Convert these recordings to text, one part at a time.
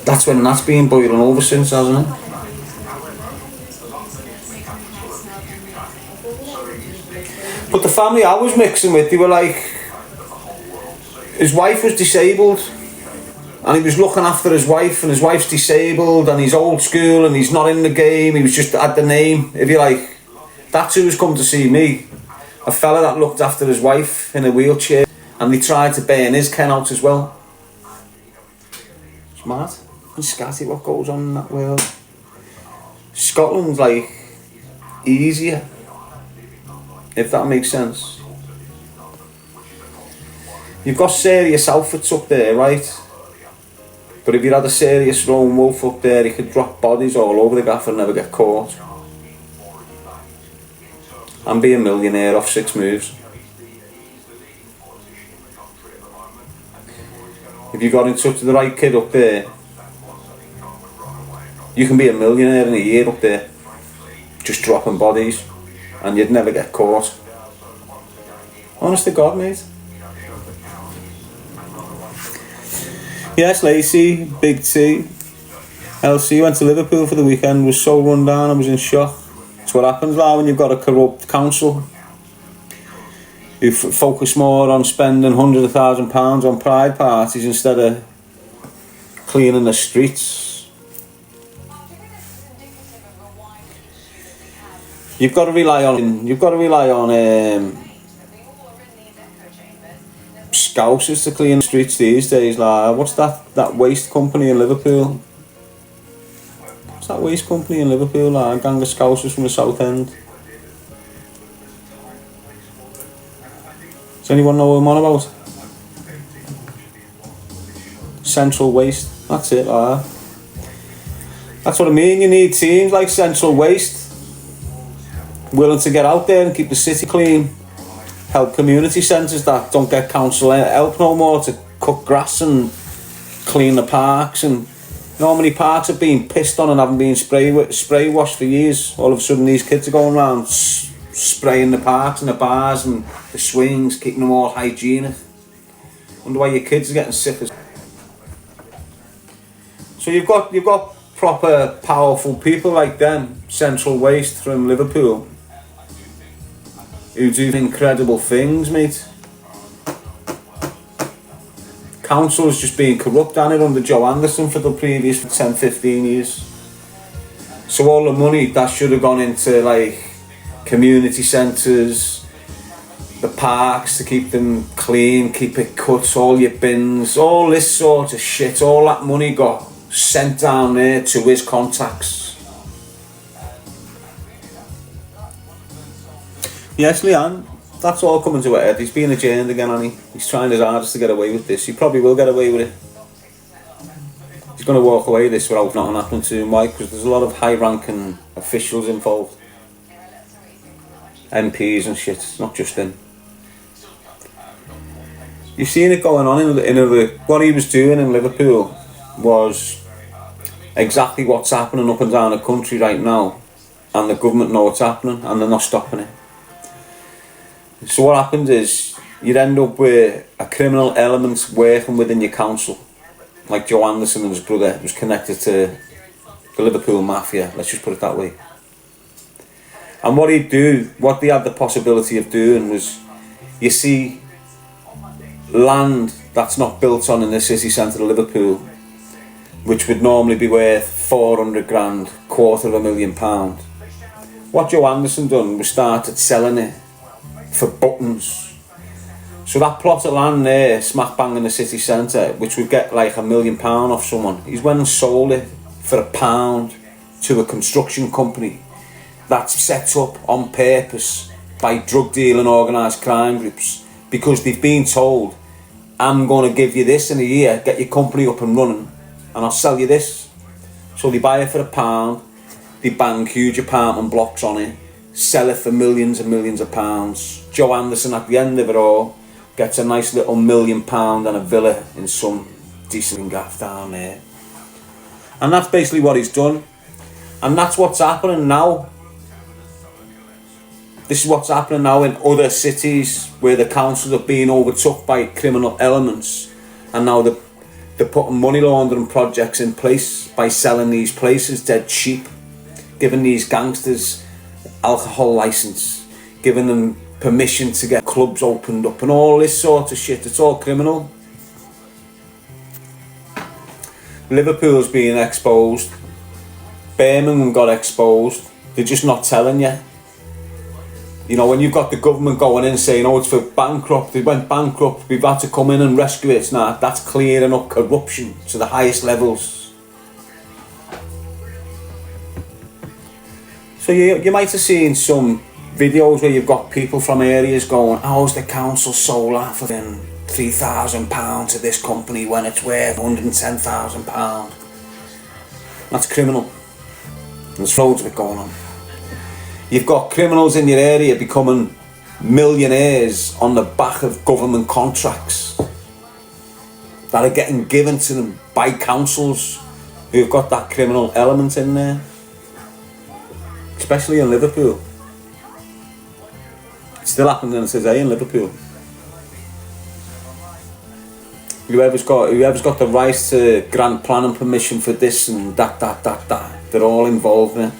that's when that's been boiling over since, hasn't it? But the family I was mixing with, they were like, his wife was disabled and he was looking after his wife, and his wife's disabled and he's old school and he's not in the game, he was just at the name, if you like. That's who was come to see me. A fella that looked after his wife in a wheelchair, and they tried to burn his Ken out as well. It's mad and scatty what goes on in that world. Scotland's like easier, if that makes sense. You've got serious outfits up there, right? But if you had a serious lone wolf up there, he could drop bodies all over the gaff and never get caught. And be a millionaire off 6 moves. If you got in touch with the right kid up there, you can be a millionaire in a year up there, just dropping bodies, and you'd never get caught. Honest to God, mate. Yes, Lacey, Big T, LC went to Liverpool for the weekend, was so run down, I was in shock. It's what happens now when you've got a corrupt council who focus more on spending hundreds of £1,000s on pride parties instead of cleaning the streets. You've got to rely on scousers to clean the streets these days. Like, what's that waste company in Liverpool? What's that waste company in Liverpool? Like, a gang of scousers from the South End. Does anyone know what I'm on about? Central Waste. That's it. That's what I mean. You need teams like Central Waste, willing to get out there and keep the city clean. Help community centres that don't get council help no more to cut grass and clean the parks. And you know how many parks have been pissed on and haven't been spray washed for years? All of a sudden these kids are going around spraying the parks and the bars and the swings, keeping them all hygienic. Wonder why your kids are getting sick. So you've got proper powerful people like them, Central Waste from Liverpool, who do incredible things, mate. Council's just been corrupt, and it under Joe Anderson for the previous 10-15 years. So all the money that should have gone into like community centres, the parks to keep them clean, keep it cut, all your bins, all this sort of shit, all that money got sent down there to his contacts. Yes, Leanne, that's all coming to a head. He's being adjourned again, hasn't he? He's trying his hardest to get away with this. He probably will get away with it. He's going to walk away this without nothing happening to him. Why? Because there's a lot of high-ranking officials involved. MPs and shit, it's not just him. You've seen it going on in what he was doing in Liverpool was exactly what's happening up and down the country right now, and the government know what's happening and they're not stopping it. So what happens is you'd end up with a criminal element working within your council, like Joe Anderson and his brother was connected to the Liverpool mafia, let's just put it that way. And what they had the possibility of doing was, you see land that's not built on in the city centre of Liverpool, which would normally be worth 400 grand, £250,000. What Joe Anderson done was started selling it for buttons. So that plot of land there, smack bang in the city centre, which would get like £1 million off someone, he's went and sold it for £1 to a construction company that's set up on purpose by drug dealing organised crime groups, because they've been told, I'm going to give you this in a year, get your company up and running, and I'll sell you this. So they buy it for £1, they bang huge apartment blocks on it, sell it for millions and millions of pounds. Joe Anderson at the end of it all gets a nice little £1 million and a villa in some decent gaff down there. And that's basically what he's done. And that's what's happening now. This is what's happening now in other cities where the councils are being overtook by criminal elements, and now They're putting money laundering projects in place by selling these places dead cheap, giving these gangsters alcohol license, giving them permission to get clubs opened up and all this sort of shit. It's all criminal. Liverpool's being exposed. Birmingham got exposed. They're just not telling you. You know, when you've got the government going in saying, oh, it's for bankrupt, they went bankrupt, we've had to come in and rescue it. Now, that's clearing up corruption to the highest levels. So you might have seen some videos where you've got people from areas going, how's the council sold that for £3,000 to this company when it's worth £110,000? That's criminal. There's loads of it going on. You've got criminals in your area becoming millionaires on the back of government contracts that are getting given to them by councils who've got that criminal element in there. Especially in Liverpool. It's still happening today in Liverpool. Whoever's got the right to grant planning permission for this and that, they're all involved in it.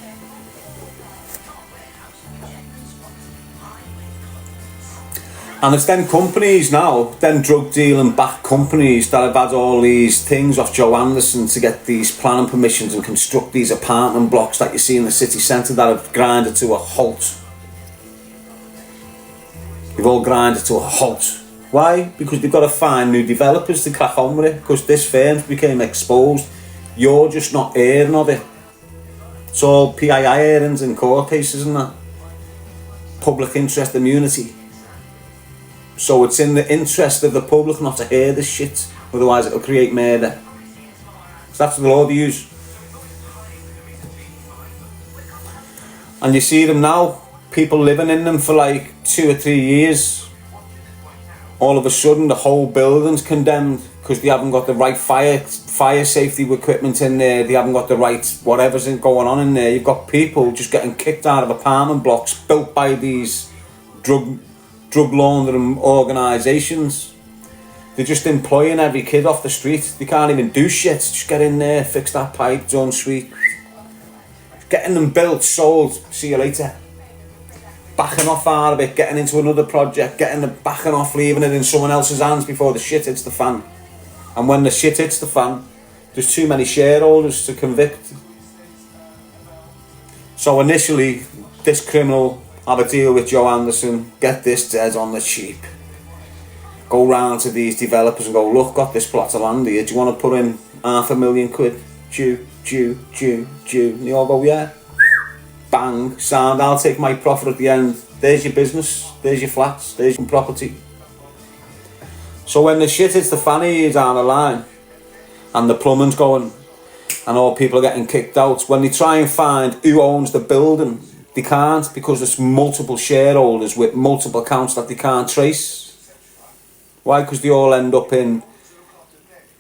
And it's them companies now, them drug dealing back companies that have had all these things off Joe Anderson to get these planning permissions and construct these apartment blocks that you see in the city centre that have grinded to a halt. They've all grinded to a halt. Why? Because they've got to find new developers to crack on with it, because this firm became exposed. You're just not hearing of it. It's all PII hearings and court cases and that. Public interest immunity. So it's in the interest of the public not to hear this shit, otherwise it'll create murder. So that's the law they use. And you see them now, people living in them for like 2 or 3 years. All of a sudden the whole building's condemned because they haven't got the right fire safety equipment in there, they haven't got the right whatever's going on in there. You've got people just getting kicked out of apartment blocks built by these drug laundering organisations. They're just employing every kid off the street. They can't even do shit. Just get in there, fix that pipe, done, sweet. Getting them built, sold, see you later. Backing off out of it, getting into another project, backing off, leaving it in someone else's hands before the shit hits the fan. And when the shit hits the fan, there's too many shareholders to convict. So initially, this criminal have a deal with Joe Anderson, get this dead on the cheap. Go round to these developers and go, look, got this plot of land here, do you want to put in £500,000? Due. And they all go, yeah. Bang, sound, I'll take my profit at the end. There's your business, there's your flats, there's your property. So when the shit hits the fanny down the line, and the plumbing's going, and all people are getting kicked out, when they try and find who owns the building, they can't, because there's multiple shareholders with multiple accounts that they can't trace. Why? Because they all end up in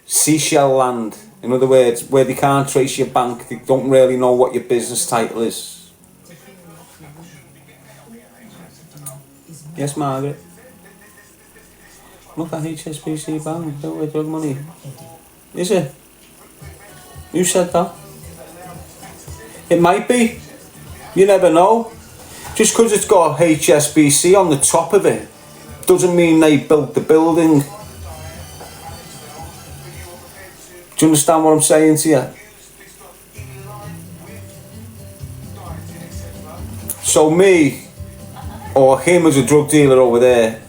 seashell land. In other words, where they can't trace your bank, they don't really know what your business title is. Yes, Margaret? Look at HSBC Bank, built with drug money. Is it? Who said that? It might be. You never know. Just because it's got HSBC on the top of it doesn't mean they built the building. Do you understand what I'm saying to you? So me or him as a drug dealer over there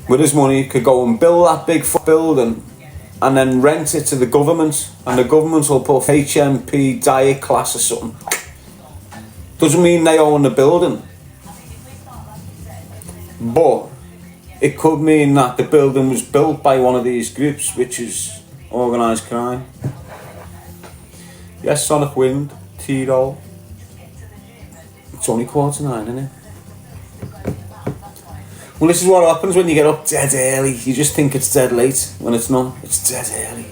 with his money could go and build that big building and then rent it to the government, and the government will put HMP diet class or something. Doesn't mean they own the building, but it could mean that the building was built by one of these groups, which is organised crime. Yes, Sonic Wind, T-Roll. It's only 9:15, isn't it? Well, this is what happens when you get up dead early. You just think it's dead late, when it's not. It's dead early.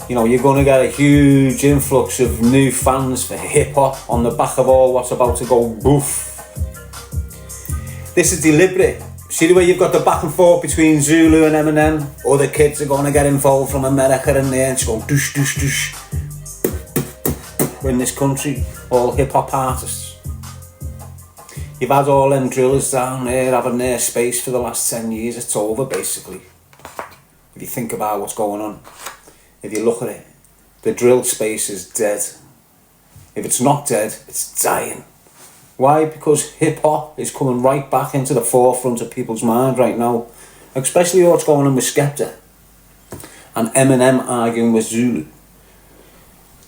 You know, you're going to get a huge influx of new fans for hip-hop on the back of all what's about to go boof. This is deliberate. See the way you've got the back and forth between Zulu and Eminem? Other kids are going to get involved from America in there and it's going douche, douche, douche. We're in this country, all hip-hop artists. You've had all them drillers down there having their space for the last 10 years. It's over, basically. If you think about what's going on. If you look at it, the drill space is dead. If it's not dead, it's dying. Why? Because hip-hop is coming right back into the forefront of people's mind right now. Especially what's going on with Skepta. And Eminem arguing with Zulu.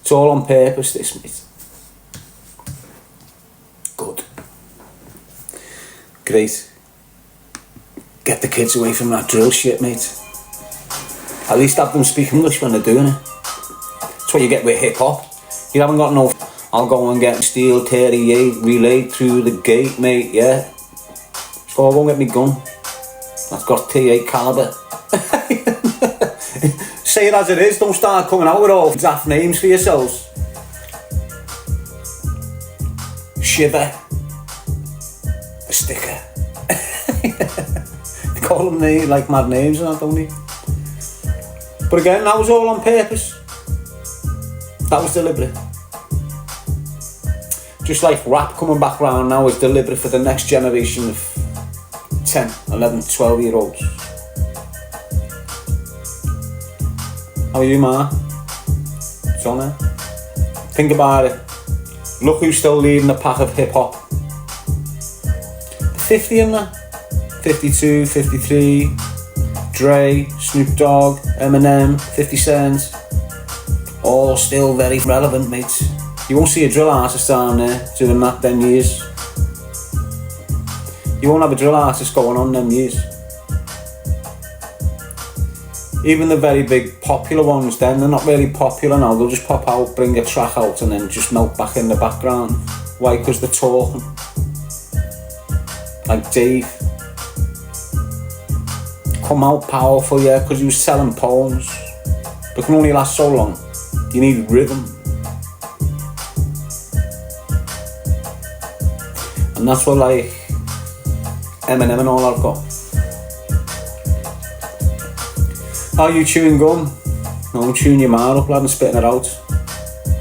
It's all on purpose, this, mate. Good. Great. Get the kids away from that drill shit, mate. At least have them speak English when they're doing it. That's what you get with hip-hop. You haven't got no... I'll go and get steel 38 relayed through the gate, mate, yeah. So I'll go and get me gun. That's got T8 caliber. Say it as it is, don't start coming out with all daft names for yourselves. Shiver. A sticker. They call them like mad names and that, don't they? But again, that was all on purpose. That was deliberate. Just like rap coming back round now is deliberate for the next generation of 10, 11, 12 year olds. How are you, Ma? It's on there. Think about it. Look who's still leading the pack of hip hop. 50 in there. 52, 53. Dre, Snoop Dogg, Eminem, 50 Cent. All still very relevant, mates. You won't see a drill artist down there doing that them years. You won't have a drill artist going on them years. Even the very big popular ones then, they're not really popular now. They'll just pop out, bring a track out and then just melt back in the background. Why? Because they're talking. Like Dave. Come out powerful, yeah, because he was selling poems. They can only last so long. You need rhythm. And that's what like Eminem and all I've got. Are you chewing gum? No, I'm chewing your man up, lad, and spitting it out.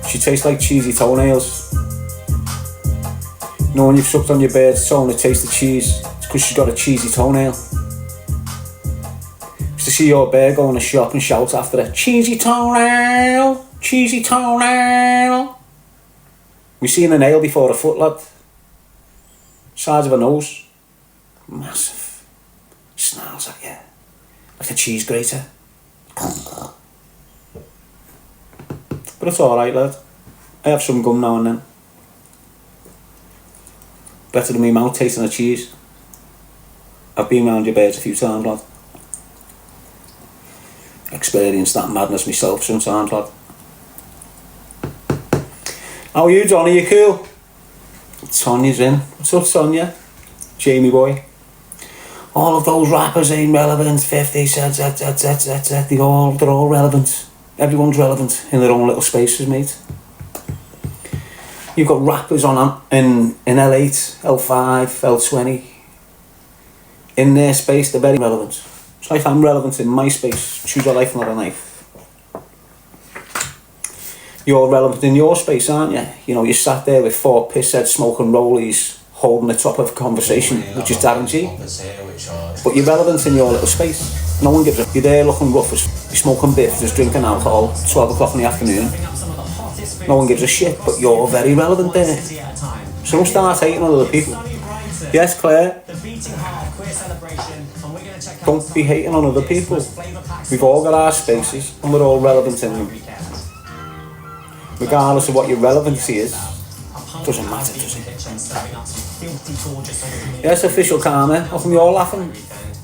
She tastes like cheesy toenails. You know when you've sucked on your bird's toe and it tastes the cheese? It's because she's got a cheesy toenail. Used to see your bear go in a shop and shout after it, cheesy toenail, cheesy toenail. We've seen a nail before a foot, lad. Size of a nose. Massive. Snarls at you. Like a cheese grater. But it's alright, lad. I have some gum now and then. Better than me mouth tasting of cheese. I've been round your birds a few times, lad. Experienced that madness myself sometimes, lad. How are you, Johnny? You cool? Sonya's in. What's up, Sonya? Jamie boy. All of those rappers ain't relevant. 50 Cent, they're all relevant. Everyone's relevant in their own little spaces, mate. You've got rappers on in L8, L5, L20. In their space, they're very relevant. It's like I'm relevant in my space. Choose a life, not a knife. You're relevant in your space, aren't you? You know, you sat there with 4 pissheads smoking rollies, holding the top of a conversation, which is Darren G. But you're relevant in your little space. No one gives a... You're there looking rough as... You're smoking biff, just drinking alcohol, 12 o'clock in the afternoon. No one gives a shit, but you're very relevant there. So don't start hating on other people. Yes, Claire? Don't be hating on other people. We've all got our spaces, and we're all relevant in them. Regardless of what your relevancy is, doesn't matter, does it? Yes, official karma. How come you're all laughing?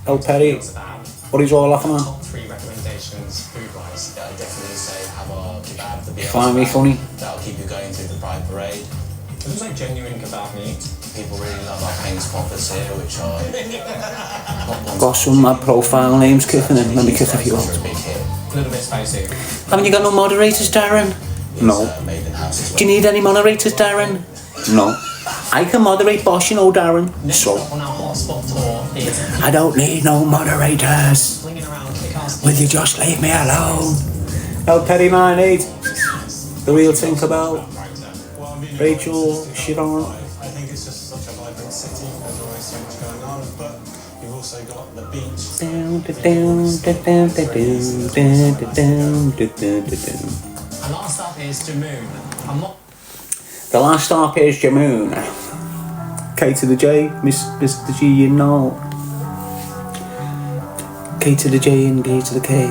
El Perry, what is all laughing at? 3 recommendations food-wise. I definitely say have a kebab for the Find me funny. That'll keep you going through the Pride Parade. It looks like genuine kebab meat. People really love our Pains poppers here, which are... Got some mad profile names kicking in. Let me kick a few out. A little bit spicy. Haven't you got no moderators, Darren? No. Made in house as well. Do you need any moderators, Darren? No. I can moderate, boss, you know, Darren. Next So, up on our hotspot tour is I don't need no moderators. flinging around kick-ass. Will you just leave me alone? Oh, Perry Miney, the real Tinkerbell, Well, I mean, Rachel Chiron. I think it's just such a vibrant city. There's always so much going on, but you've also got the beach. And last up is Jamoon. I'm not. The last stop is Jamoon. K to the J, Mr. G, you know. K to the J and K to the K.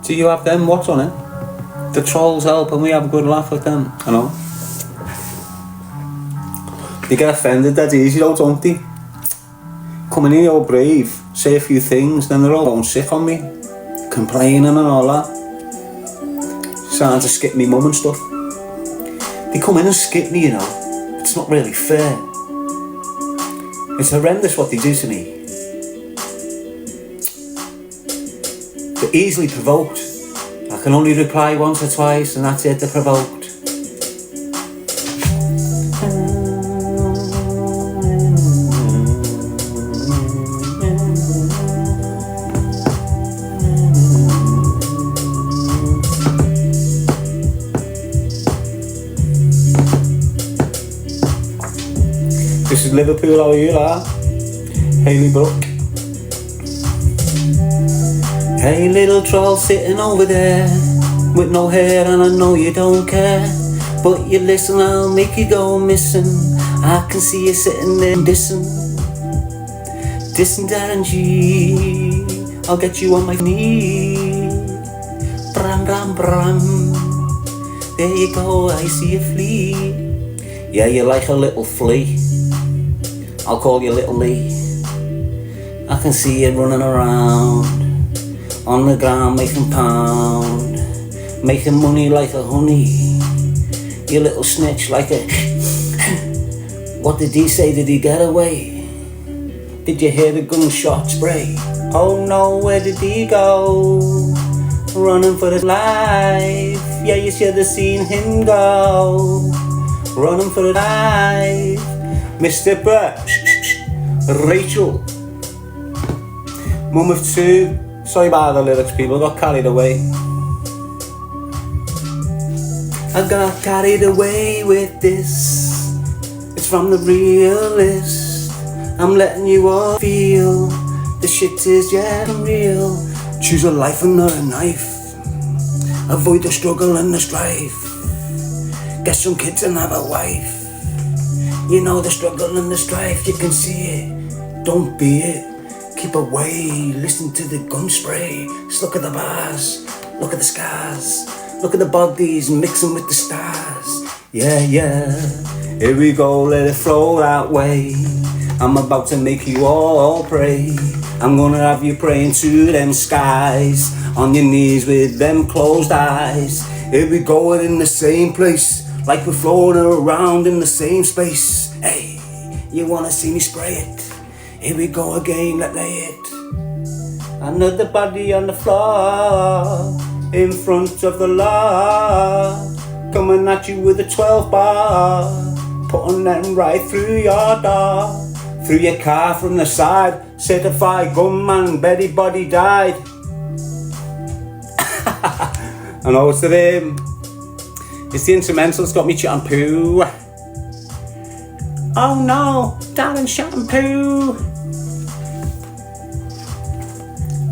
Do you have them? What's on it? The trolls help and we have a good laugh with them. I know. They get offended that easy though, don't they? Coming in all brave, say a few things, then they're all going sick on me. Complaining and all that. Starting to skip me mum and stuff. They come in and skip me, you know. It's not really fair. It's horrendous what they do to me. They're easily provoked. I can only reply once or twice and that's it, they're provoked. This is Liverpool, how are you, lad? Hayley Brook. Hey little troll sitting over there with no hair and I know you don't care, but you listen, I'll make you go missing. I can see you sitting there dissing Darren G. I'll get you on my knee. Bram bram bram. There you go, I see you flee. Yeah, you're like a little flea. I'll call you Little Lee. I can see you running around on the ground making pound, making money like a honey. You little snitch like a What did he say? Did he get away? Did you hear the gunshot spray? Oh no, where did he go? Running for his life. Yeah, you should have seen him go. Running for his life. Mr. Rachel, mum of two. Sorry about the lyrics, people, got carried away. I got carried away with this. It's from the realist. I'm letting you all feel the shit is real. Choose a life and not a knife. Avoid the struggle and the strife. Get some kids and have a wife. You know the struggle and the strife, you can see it. Don't be it. Keep away, listen to the gun spray. Just look at the bars, look at the scars. Look at the bodies mixing with the stars. Yeah, yeah, here we go, let it flow that way. I'm about to make you all pray. I'm gonna have you praying to them skies, on your knees with them closed eyes. Here we go, in the same place, like we're floating around in the same space. Hey, you wanna see me spray it? Here we go again, let lay it. Another body on the floor, in front of the law, coming at you with a 12 bar, putting them right through your door, through your car from the side. Certified gunman, Betty body died. I know it's the instrumental, it's got me chatting poo. Oh no, Darren shampoo.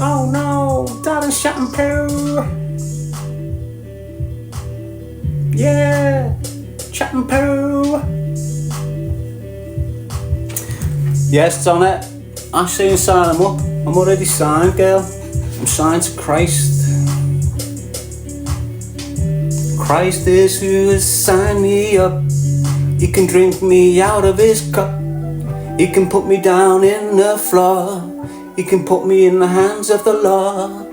Oh no, Darren shampoo. Yeah, chatting poo. Yes, it's on it. I say and sign them up. I'm already signed, girl. I'm signed to Christ. Christ is who has signed me up. He can drink me out of his cup. He can put me down in the floor. He can put me in the hands of the law.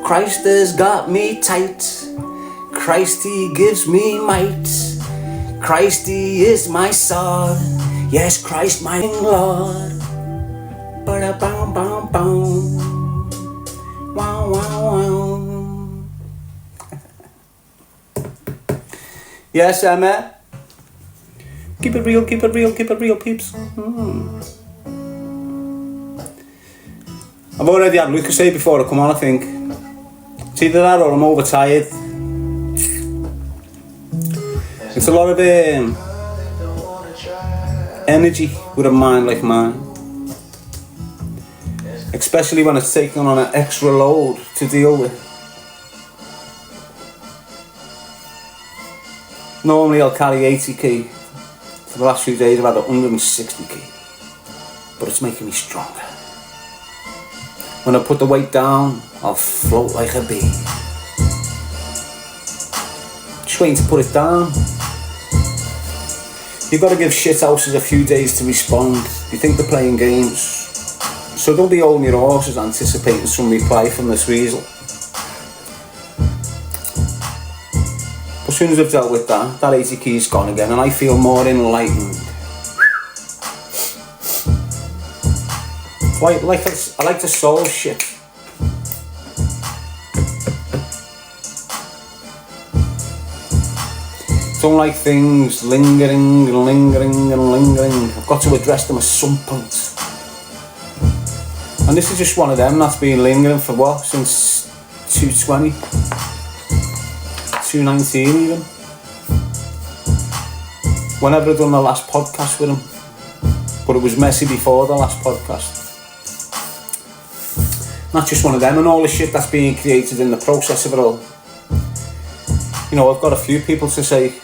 Christ has got me tight. Christ, he gives me might. Christ, he is my sword. Yes, Christ, my Lord. Ba-da-bum-bum-bum. Wow, wow, wow. Yes, Emma. Keep it real, keep it real, keep it real, peeps. I've already had Lucas say before I come on, I think. It's either that or I'm overtired. It's a lot of energy with a mind like mine. Especially when it's taking on an extra load to deal with. Normally I'll carry 80k. For the last few days I've had 160k. But it's making me stronger. When I put the weight down, I'll float like a bee. Just waiting to put it down. You've got to give shithouses a few days to respond. You think they're playing games. So don't be holding your horses anticipating some reply from this weasel. But as soon as I've dealt with that 80k is gone again and I feel more enlightened. I like to solve shit. Don't like things lingering and lingering and lingering. I've got to address them at some point. And this is just one of them that's been lingering for what? Since 220? 219 even? Whenever I've done the last podcast with him. But it was messy before the last podcast. Not just one of them and all the shit that's being created in the process of it all. You know, I've got a few people to say,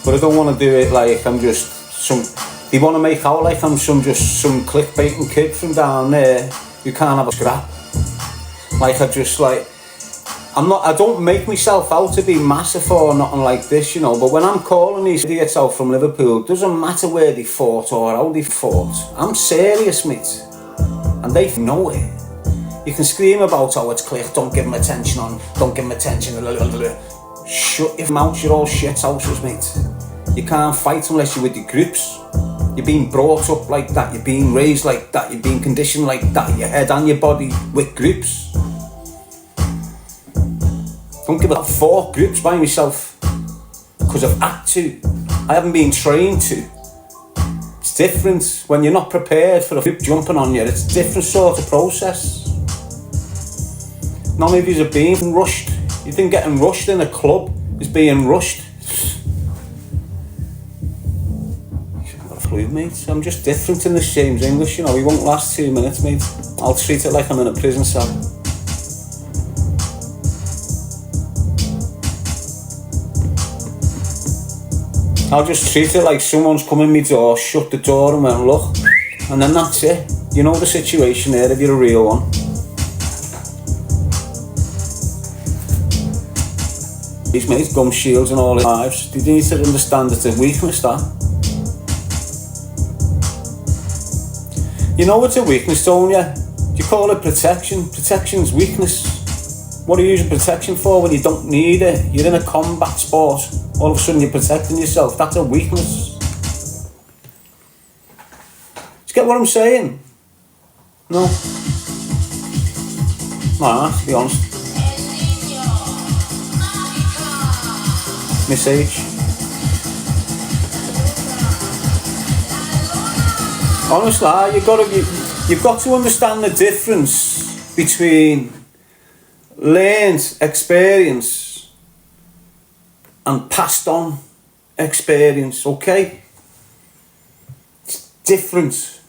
but I don't want to do it like I'm just some. They want to make out like I'm some clickbaiting kid from down there who can't have a scrap. Like I don't make myself out to be massive or nothing like this, you know. But when I'm calling these idiots out from Liverpool, it doesn't matter where they fought or how they fought. I'm serious, mate. And they know it. You can scream about how it's click, don't give them attention. Shut your mouth, you're all shit houses, mate. You can't fight unless you're with your groups. You're being brought up like that, you're being raised like that, you're being conditioned like that, your head and your body with groups. Don't give up 4 groups by myself because I've had to. I haven't been trained to. It's different when you're not prepared for a group jumping on you. It's a different sort of process. None of you are being rushed. You think getting rushed in a club is being rushed? You haven't got a clue, mate. I'm just different in this James English, you know. He won't last 2 minutes, mate. I'll treat it like I'm in a prison cell. I'll just treat it like someone's come in my door, shut the door and went, look, and then that's it. You know the situation there if you're a real one. These mates, gum shields and all their lives, they need to understand it's a weakness, that. You know it's a weakness, don't you? You call it protection. Protection's weakness. What are you using protection for when you don't need it? You're in a combat sport. All of a sudden you're protecting yourself. That's a weakness. Do you get what I'm saying? No? Nah, to be honest. Miss H. Honestly, you've got to understand the difference between learned experience and passed on experience, okay? It's different.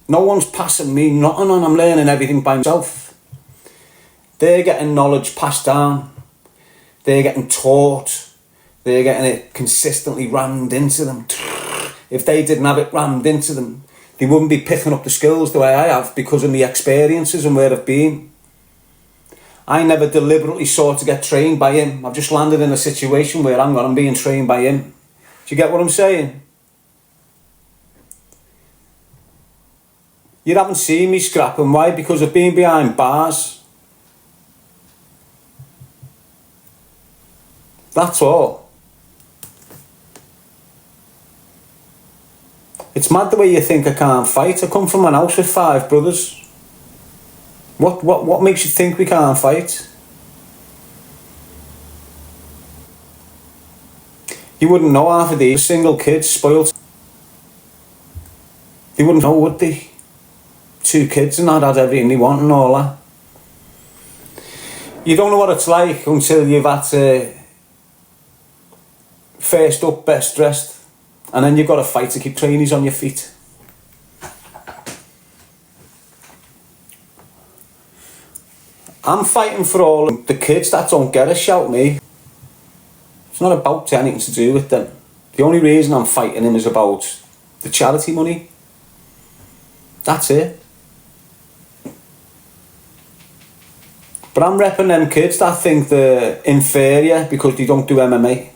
No one's passing me nothing on. I'm learning everything by myself. They're getting knowledge passed down. They're getting taught. They're getting it consistently rammed into them. If they didn't have it rammed into them, they wouldn't be picking up the skills the way I have because of my experiences and where I've been. I never deliberately sought to get trained by him. I've just landed in a situation where I'm being trained by him. Do you get what I'm saying? You haven't seen me scrapping. Why? Because I've been behind bars. That's all. It's mad the way you think I can't fight. I come from an house with 5 brothers. What makes you think we can't fight? You wouldn't know half of these single kids, spoilt. They wouldn't know, would they? 2 kids and that had everything they want and all that. You don't know what it's like until you've had to first up, best dressed, and then you've got to fight to keep trainees on your feet. I'm fighting for all the kids that don't get a shout, me. It's not about anything to do with them. The only reason I'm fighting them is about the charity money. That's it. But I'm repping them kids that think they're inferior because they don't do MMA.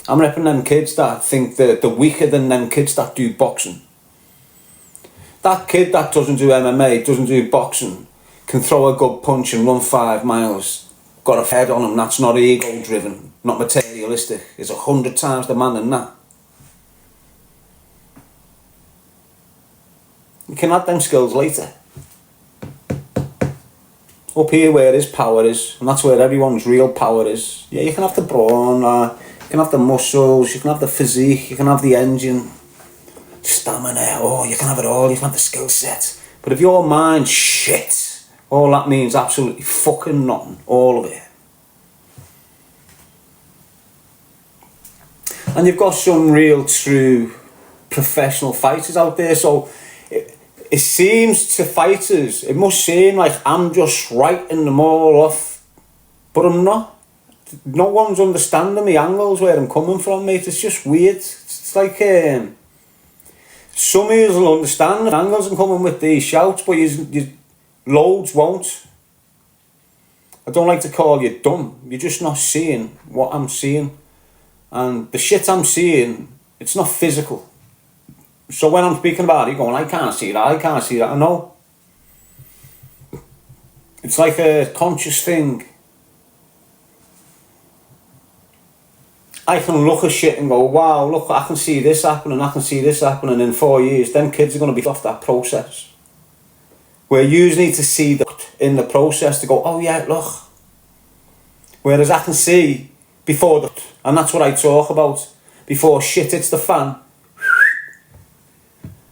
I'm repping them kids that think they're weaker than them kids that do boxing. That kid that doesn't do MMA, doesn't do boxing, can throw a good punch and run 5 miles, got a head on him, that's not ego driven, not materialistic, is 100 times the man than that. You can add them skills later. Up here where his power is, and that's where everyone's real power is. Yeah, you can have the brawn, you can have the muscles, you can have the physique, you can have the engine, stamina, oh, you can have it all, you can have the skill set. But if your mind's shit, all that means absolutely fucking nothing, all of it. And you've got some real true professional fighters out there, so it seems to fighters, it must seem like I'm just writing them all off, but I'm not. No one's understanding the angles where I'm coming from, mate. It's just weird. It's like some of you will understand the angles I'm coming with these shouts, but you loads won't. I don't like to call you dumb. You're just not seeing what I'm seeing. And the shit I'm seeing, it's not physical. So when I'm speaking about it, you're going, I can't see that, I can't see that. I know. It's like a conscious thing. I can look at shit and go, wow, look, I can see this happening, I can see this happening. In 4 years, them kids are going to be off that process. Where you need to see that in the process to go, oh yeah, look. Whereas I can see before that, and that's what I talk about, before shit hits the fan.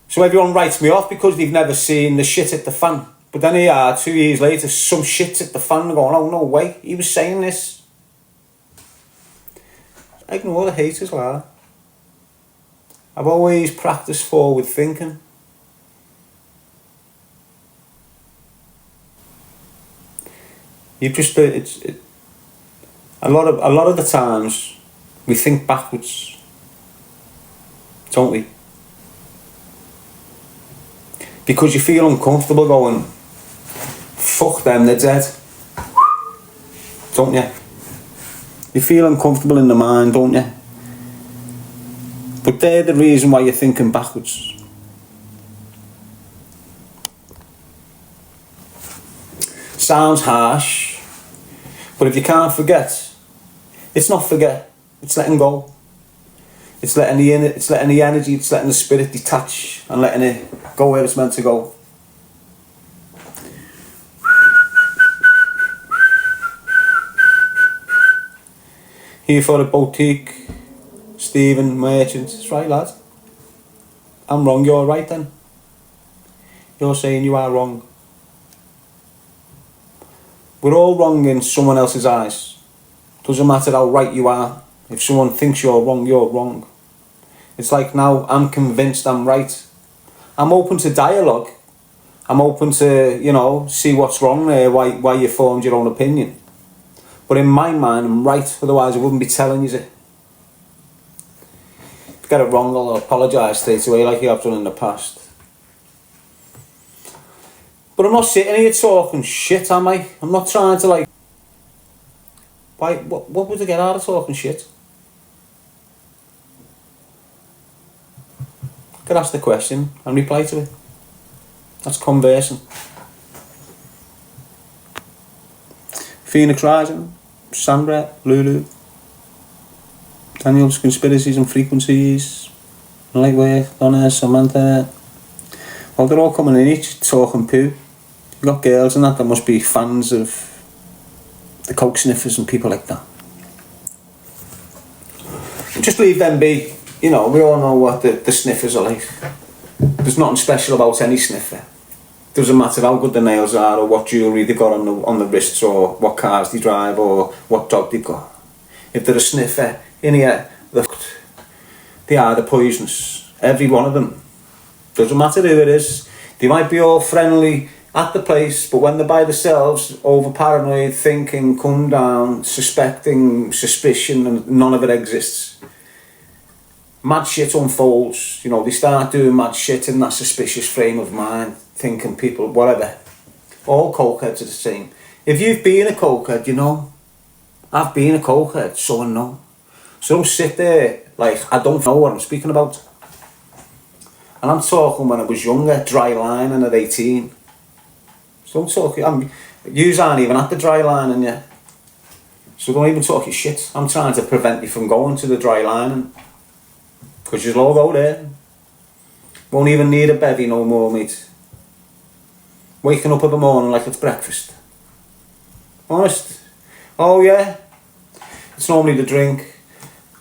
So everyone writes me off because they've never seen the shit hit the fan. But then here are 2 years later, some shit hit the fan and going, oh no way, he was saying this. Ignore the haters, Lara. I've always practiced forward thinking. You've just a lot of the times we think backwards, don't we? Because you feel uncomfortable going, fuck them, they're dead. Don't you? You feel uncomfortable in the mind, don't you? But they're the reason why you're thinking backwards. Sounds harsh, but if you can't forget, it's not forget, it's letting go. It's letting the energy, it's letting the spirit detach and letting it go where it's meant to go. Here for a boutique, Stephen Merchant. That's right, lad. I'm wrong, you're right then. You're saying you are wrong. We're all wrong in someone else's eyes. Doesn't matter how right you are. If someone thinks you're wrong, you're wrong. It's like now I'm convinced I'm right. I'm open to dialogue. I'm open to, you know, see what's wrong there, why you formed your own opinion. But in my mind, I'm right, otherwise I wouldn't be telling you it. If you get it wrong, I'll apologise straight away like you have done in the past. But I'm not sitting here talking shit, am I? I'm not trying to like... What would I get out of talking shit? I could ask the question and reply to it. That's conversing. Phoenix Rising, Sandra, Lulu, Daniel's Conspiracies and Frequencies, Lightwork, Donna, Samantha. Well, they're all coming in each talking poo. You've got girls and that must be fans of the coke sniffers and people like that. just leave them be. You know, we all know what the sniffers are like. There's nothing special about any sniffer. Doesn't matter how good the nails are, or what jewellery they got on the wrists, or what cars they drive, or what dog they got. If they're a sniffer in here, they are the poisonous. Every one of them. Doesn't matter who it is. They might be all friendly at the place, but when they're by themselves, over paranoid, thinking, come down, suspecting, suspicion, and none of it exists. Mad shit unfolds, you know, they start doing mad shit in that suspicious frame of mind, thinking people, whatever. All cokeheads are the same. If you've been a cokehead, you know. I've been a cokehead, so I know. So don't sit there like I don't know what I'm speaking about. And I'm talking when I was younger, dry lining at 18. So don't talk, yous aren't even at the dry lining yet. So don't even talk your shit. I'm trying to prevent you from going to the dry lining. Because you'll all go there. Won't even need a bevy no more, mate. Waking up in the morning like it's breakfast. Honest. Oh yeah. It's normally the drink,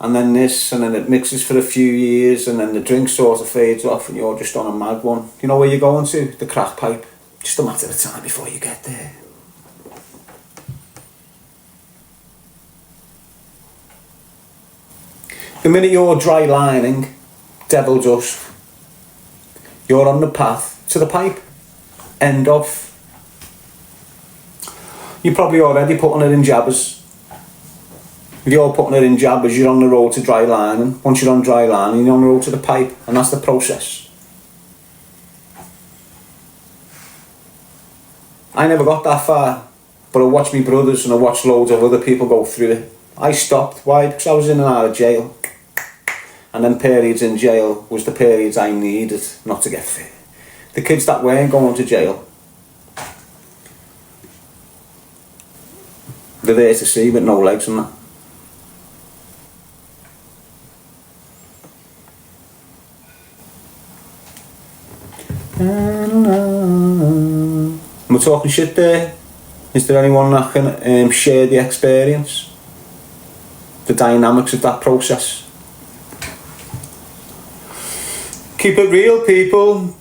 and then this, and then it mixes for a few years, and then the drink sort of fades off and you're just on a mad one. You know where you're going to? The crack pipe. Just a matter of time before you get there. The minute you're dry lining, devil dust, you're on the path to the pipe. End of. You're probably already putting it in jabbers. If you're putting it in jabbers, you're on the road to dry lining. Once you're on dry lining, you're on the road to the pipe, and that's the process. I never got that far, but I watched my brothers and I watched loads of other people go through it. I stopped. Why? Because I was in and out of jail. And then periods in jail was the periods I needed not to get fit. The kids that weren't going to jail, they're there to see with no legs and that. We're talking shit there. Is there anyone that can share the experience? The dynamics of that process? Keep it real, people.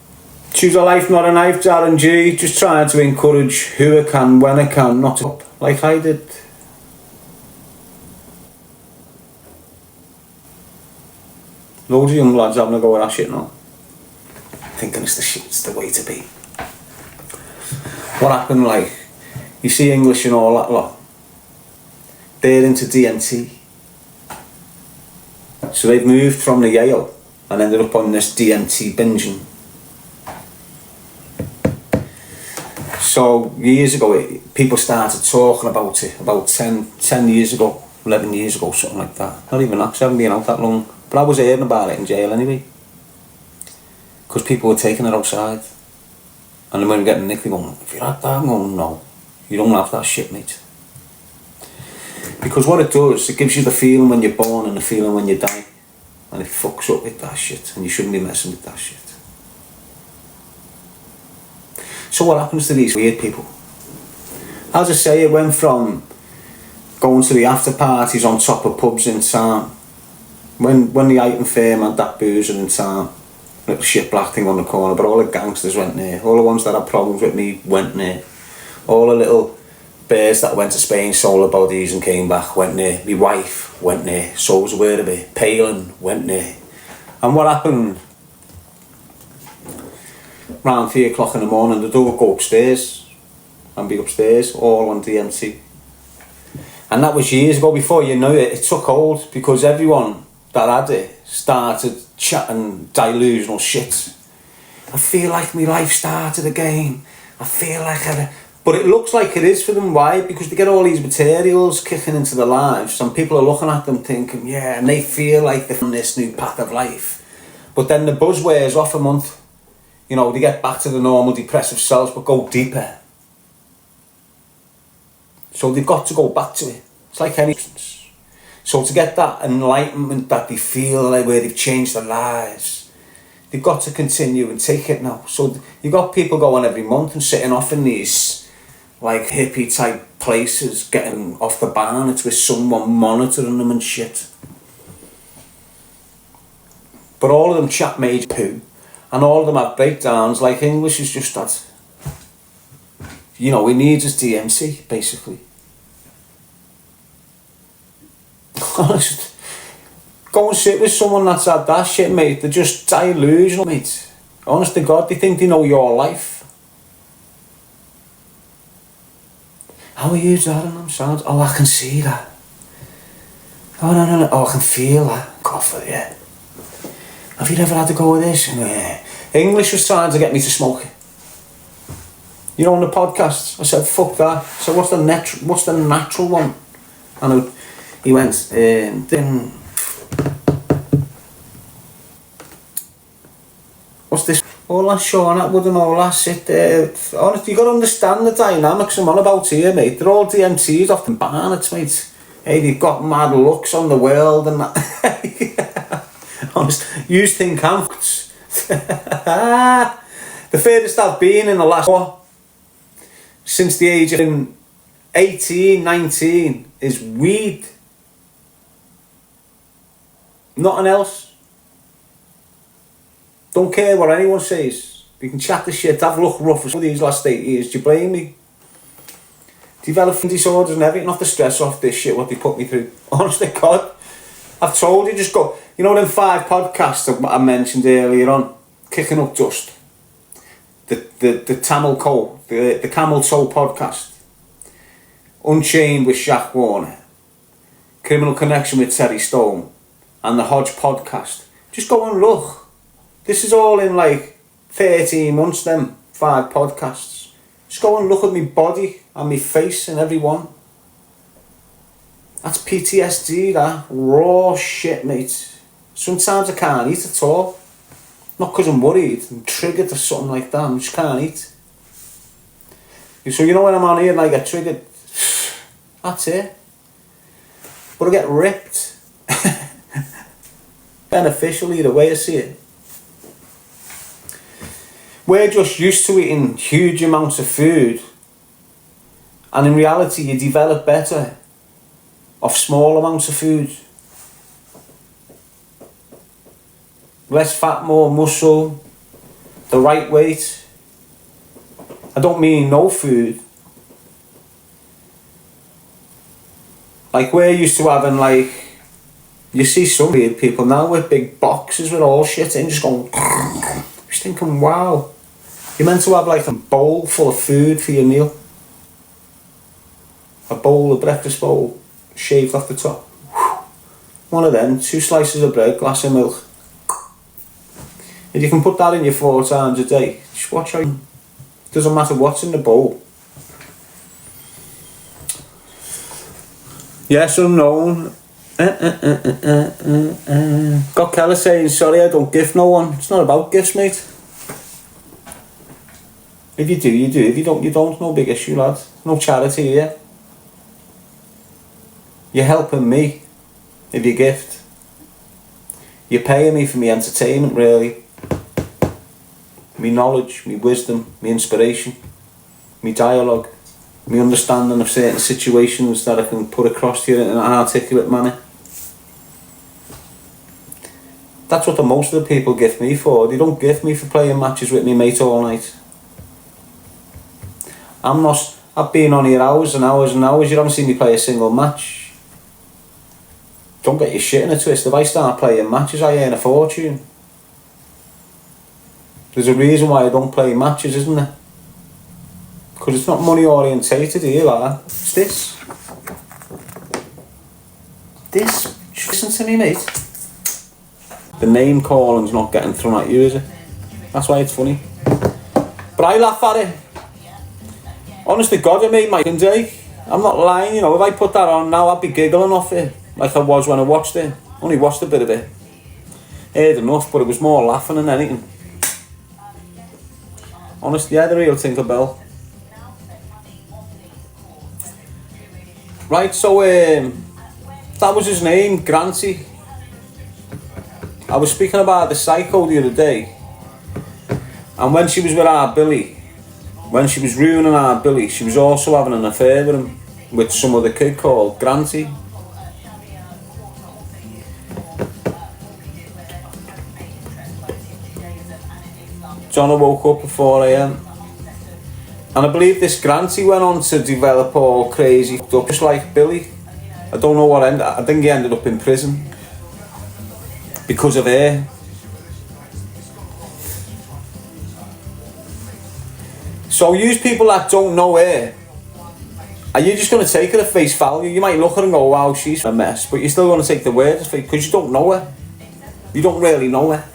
Choose a life, not a knife, Darren G. Just trying to encourage who I can, when I can, not to like I did. Loads of young lads having a go at that shit now. Thinking it's the way to be. What happened, like, you see English and all that lot. They're into DMT. So they've moved from the Yale and ended up on this DMT binging. So years ago, people started talking about it, about 10 years ago, 11 years ago, something like that. Not even that, 'cause I haven't been out that long. But I was hearing about it in jail anyway. Because people were taking it outside. And then when we getting nicked, they going, if you're at that, I'm going, no, you don't have that shit, mate. Because what it does, it gives you the feeling when you're born and the feeling when you die. And it fucks up with that shit, and you shouldn't be messing with that shit. So what happens to these weird people? As I say, it went from going to the after parties on top of pubs in town. When the item firm had that boozer in town, little shit black thing on the corner, but all the gangsters went there. All the ones that had problems with me went there. All the little bears that went to Spain, sold their bodies and came back, went there. My wife went there, so was aware of it. Palin went there. And what happened? Around 3 o'clock in the morning, the dog would go upstairs and be upstairs, all on DMT. And that was years ago. Before you know it, it took hold, because everyone that had it started chatting delusional shit. I feel like my life started again. I feel like But it looks like it is for them. Why? Because they get all these materials kicking into their lives, and people are looking at them thinking, yeah, and they feel like they're on this new path of life. But then the buzz wears off a month. You know, they get back to the normal depressive selves, but go deeper. So they've got to go back to it. It's like any... So to get that enlightenment that they feel like where they've changed their lives, they've got to continue and take it now. So you've got people going every month and sitting off in these like hippie type places, getting off the barnets with someone monitoring them and shit. but all of them chat major poo, and all of them have breakdowns. Like English is just that, you know, he needs his DMC basically. Honest, go and sit with someone that's had that shit, mate. They're just delusional, mate. Honest to God, they think they know your life. How are you, Darren? I'm sad. Oh, I can see that. Oh, no. Oh, I can feel that. Cough, yeah. Have you ever had to go with this? Yeah. English was trying to get me to smoke it. You know, on the podcast, I said, fuck that. So what's the natural one? And he went, then... What's this? All that Sean Atwood and all that shit there. Honestly, you got to understand the dynamics I'm on about here, mate. They're all DMTs off the barnets, mate. Hey, they've got mad looks on the world and that. Honest, you think I'm... The furthest I've been in the last... Since the age of 18, 19 is weed. Nothing else. Don't care what anyone says. You can chat the shit. I've looked rough for these last 8 years. Do you blame me? Developing disorders and everything off the stress off this shit what they put me through. Honestly, God, I've told you, just go. You know them 5 podcasts I mentioned earlier on, Kicking Up Dust, the Camel Toe podcast, Unchained with Shaq Warner, Criminal Connection with Terry Stone, and the Hodge podcast. Just go and look. This is all in like 13 months, them 5 podcasts. Just go and look at my body and my face and every one. That's PTSD, that. Raw shit, mate. Sometimes I can't eat at all. Not because I'm worried, I'm triggered or something like that, I just can't eat. So you know when I'm on here and I get triggered, that's it. But I get ripped. Beneficial either way I see it. We're just used to eating huge amounts of food, and in reality you develop better off small amounts of food. Less fat, more muscle, the right weight. I don't mean no food. Like we're used to having like, you see some weird people now with big boxes with all shit in, just going, just thinking, wow. You're meant to have like a bowl full of food for your meal. A breakfast bowl, shaved off the top. One of them, 2 slices of bread, glass of milk. If you can put that in your 4 times a day, just watch how you... Doesn't matter what's in the bowl. Yes, unknown. Got Keller saying, sorry, I don't gift no one. It's not about gifts, mate. If you do, you do. If you don't, you don't. No big issue, lad. No charity here. You're helping me if you gift. You're paying me for my entertainment, really. Me knowledge, me wisdom, me inspiration, me dialogue, me understanding of certain situations that I can put across to you in an articulate manner. That's what the most of the people gift me for. They don't gift me for playing matches with me mate all night. I've been on here hours and hours and hours. You haven't seen me play a single match. Don't get your shit in a twist. If I start playing matches, I earn a fortune. There's a reason why I don't play matches, isn't there? Because it's not money orientated here, like. It's this. Just listen to me, mate. The name calling's not getting thrown at you, is it? That's why it's funny. But I laugh at it. Honestly, God, it made my day. I'm not lying, you know. If I put that on now, I'd be giggling off it, like I was when I watched it. Only watched a bit of it. Heard enough, but it was more laughing than anything. Honestly, yeah, the real Tinkerbell. Right, so that was his name, Granty. I was speaking about the psycho the other day, and when she was with our Billy, when she was ruining our Billy, she was also having an affair with him, with some other kid called Granty. John woke up at 4 a.m. And I believe this Granty went on to develop all crazy stuff, just like Billy. I don't know what ended. I think he ended up in prison because of her. So use people that don't know her, and you're just going to take her at face value. You might look at her and go, wow, she's a mess, but you're still going to take the word because you don't know her. You don't really know her.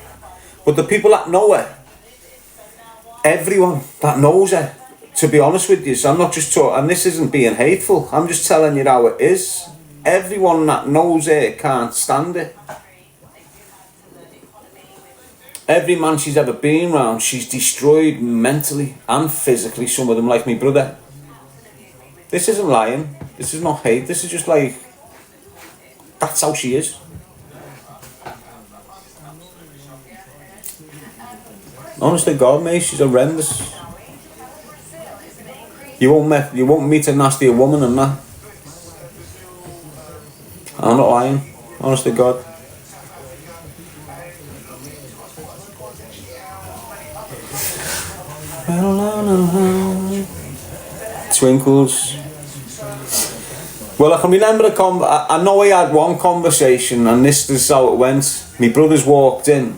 But the people that know her, everyone that knows her, to be honest with you, so I'm not just talking, and this isn't being hateful, I'm just telling you how it is. Everyone that knows her can't stand it. Every man she's ever been around, she's destroyed mentally and physically, some of them, like my brother. This isn't lying, this is not hate, this is just like, that's how she is. Honest to God, mate, she's horrendous. You won't meet a nastier woman than that. I'm not lying, honest to God. Twinkles. Well, I can remember I know we had one conversation, and this is how it went. My brothers walked in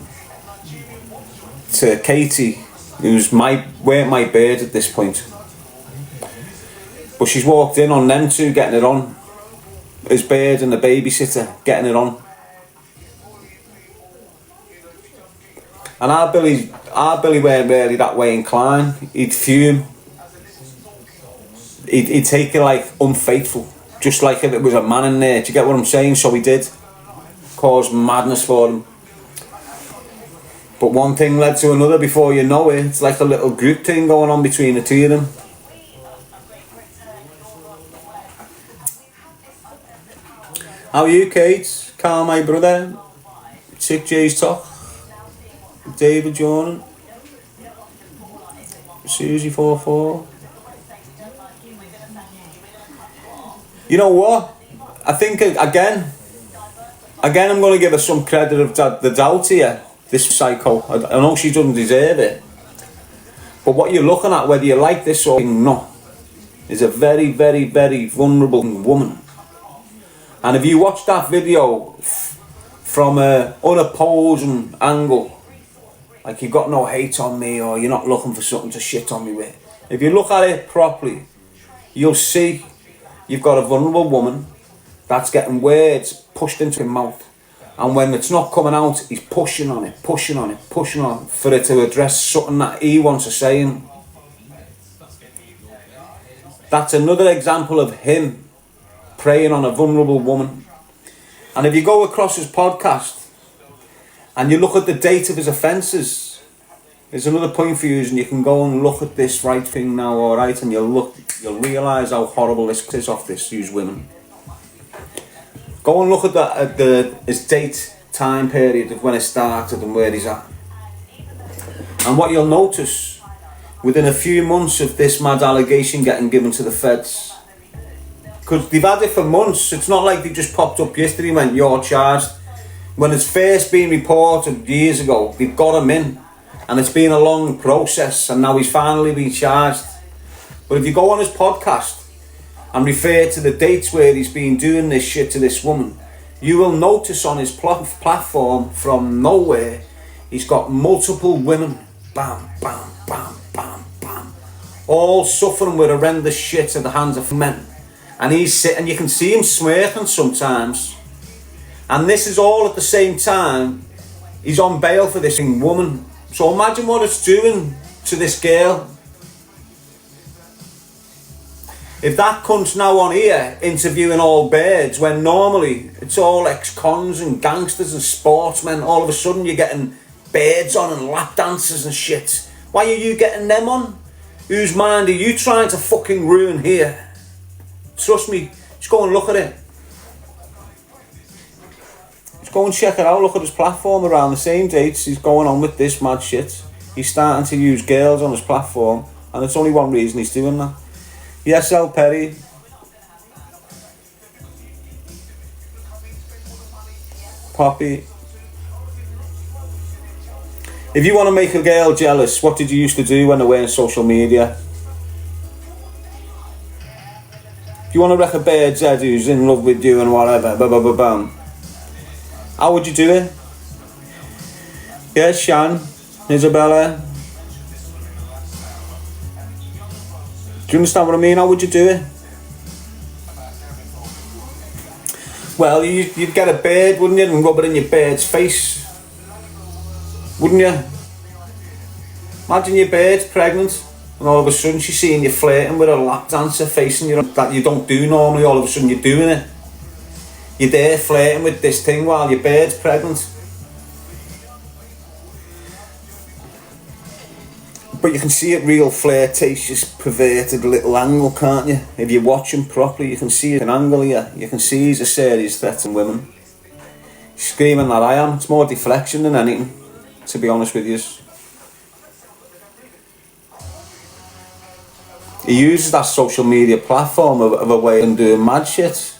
to Katie, who's weren't my bird at this point. But she's walked in on them two getting it on. His bird and the babysitter getting it on. And our Billy weren't really that way inclined. He'd fume. He'd take it like unfaithful. Just like if it was a man in there. Do you get what I'm saying? So he did. Caused madness for him. But one thing led to another before you know it. It's like a little group thing going on between the two of them. How are you, Kate? Carl, my brother. Sick Jay's talk. David Jordan. Susie 44. You know what? I think again I'm going to give her some credit of the doubt here. This psycho. I know she doesn't deserve it. But what you're looking at, whether you like this or not, is a very, very, very vulnerable woman. And if you watch that video from an unopposing angle, like you've got no hate on me or you're not looking for something to shit on me with, if you look at it properly, you'll see you've got a vulnerable woman that's getting words pushed into her mouth. And when it's not coming out, he's pushing on it for it to address something that he wants to say. That's another example of him preying on a vulnerable woman. And if you go across his podcast and you look at the date of his offences, there's another point for you, and you can go and look at this right thing now, alright, and you'll realise how horrible this is off this used women. Go and look at his date time period of when it started and where he's at. And what you'll notice, within a few months of this mad allegation getting given to the feds, because they've had it for months, it's not like they just popped up yesterday and went, you're charged. When it's first been reported years ago, they've got him in, and it's been a long process, and now he's finally been charged. But if you go on his podcast and refer to the dates where he's been doing this shit to this woman, you will notice on his platform, from nowhere, he's got multiple women, bam, bam, bam, bam, bam, all suffering with horrendous shit at the hands of men. And he's sitting, you can see him smirking sometimes. And this is all at the same time, he's on bail for this woman. So imagine what it's doing to this girl. If that cunt's now on here interviewing all birds, when normally it's all ex-cons and gangsters and sportsmen, all of a sudden you're getting birds on and lap dancers and shit. Why are you getting them on? Whose mind are you trying to fucking ruin here? Trust me, just go and look at it. Just go and check it out, look at his platform around the same dates he's going on with this mad shit. He's starting to use girls on his platform, and it's only one reason he's doing that. Yes, L. Perry. Poppy. If you want to make a girl jealous, what did you used to do when they weren't social media? If you want to wreck a bird's head who's in love with you and whatever, how would you do it? Yeah, Shan, Isabella. Do you understand what I mean? How would you do it? Well, you'd get a bird, wouldn't you, and rub it in your bird's face, wouldn't you? Imagine your bird's pregnant, and all of a sudden she's seeing you flirting with a lap dancer facing you that you don't do normally. All of a sudden you're doing it. You're there flirting with this thing while your bird's pregnant. But you can see it real flirtatious, perverted little angle, can't you? If you watch him properly, you can see an angle here. You can see he's a serious threat to women. He's screaming that I am. It's more deflection than anything, to be honest with you. He uses that social media platform of a way of doing mad shit.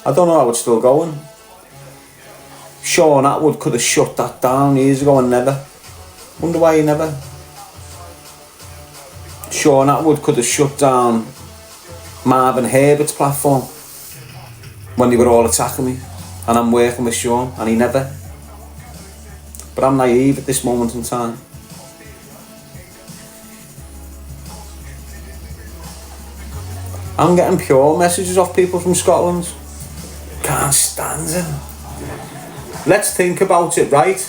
I don't know how it's still going. Sean Atwood could have shut that down years ago and never. Wonder why he never. Sean Atwood could have shut down Marvin Herbert's platform when they were all attacking me, and I'm working with Sean, and he never. But I'm naive at this moment in time. I'm getting pure messages off people from Scotland. Can't stand him. Let's think about it, right?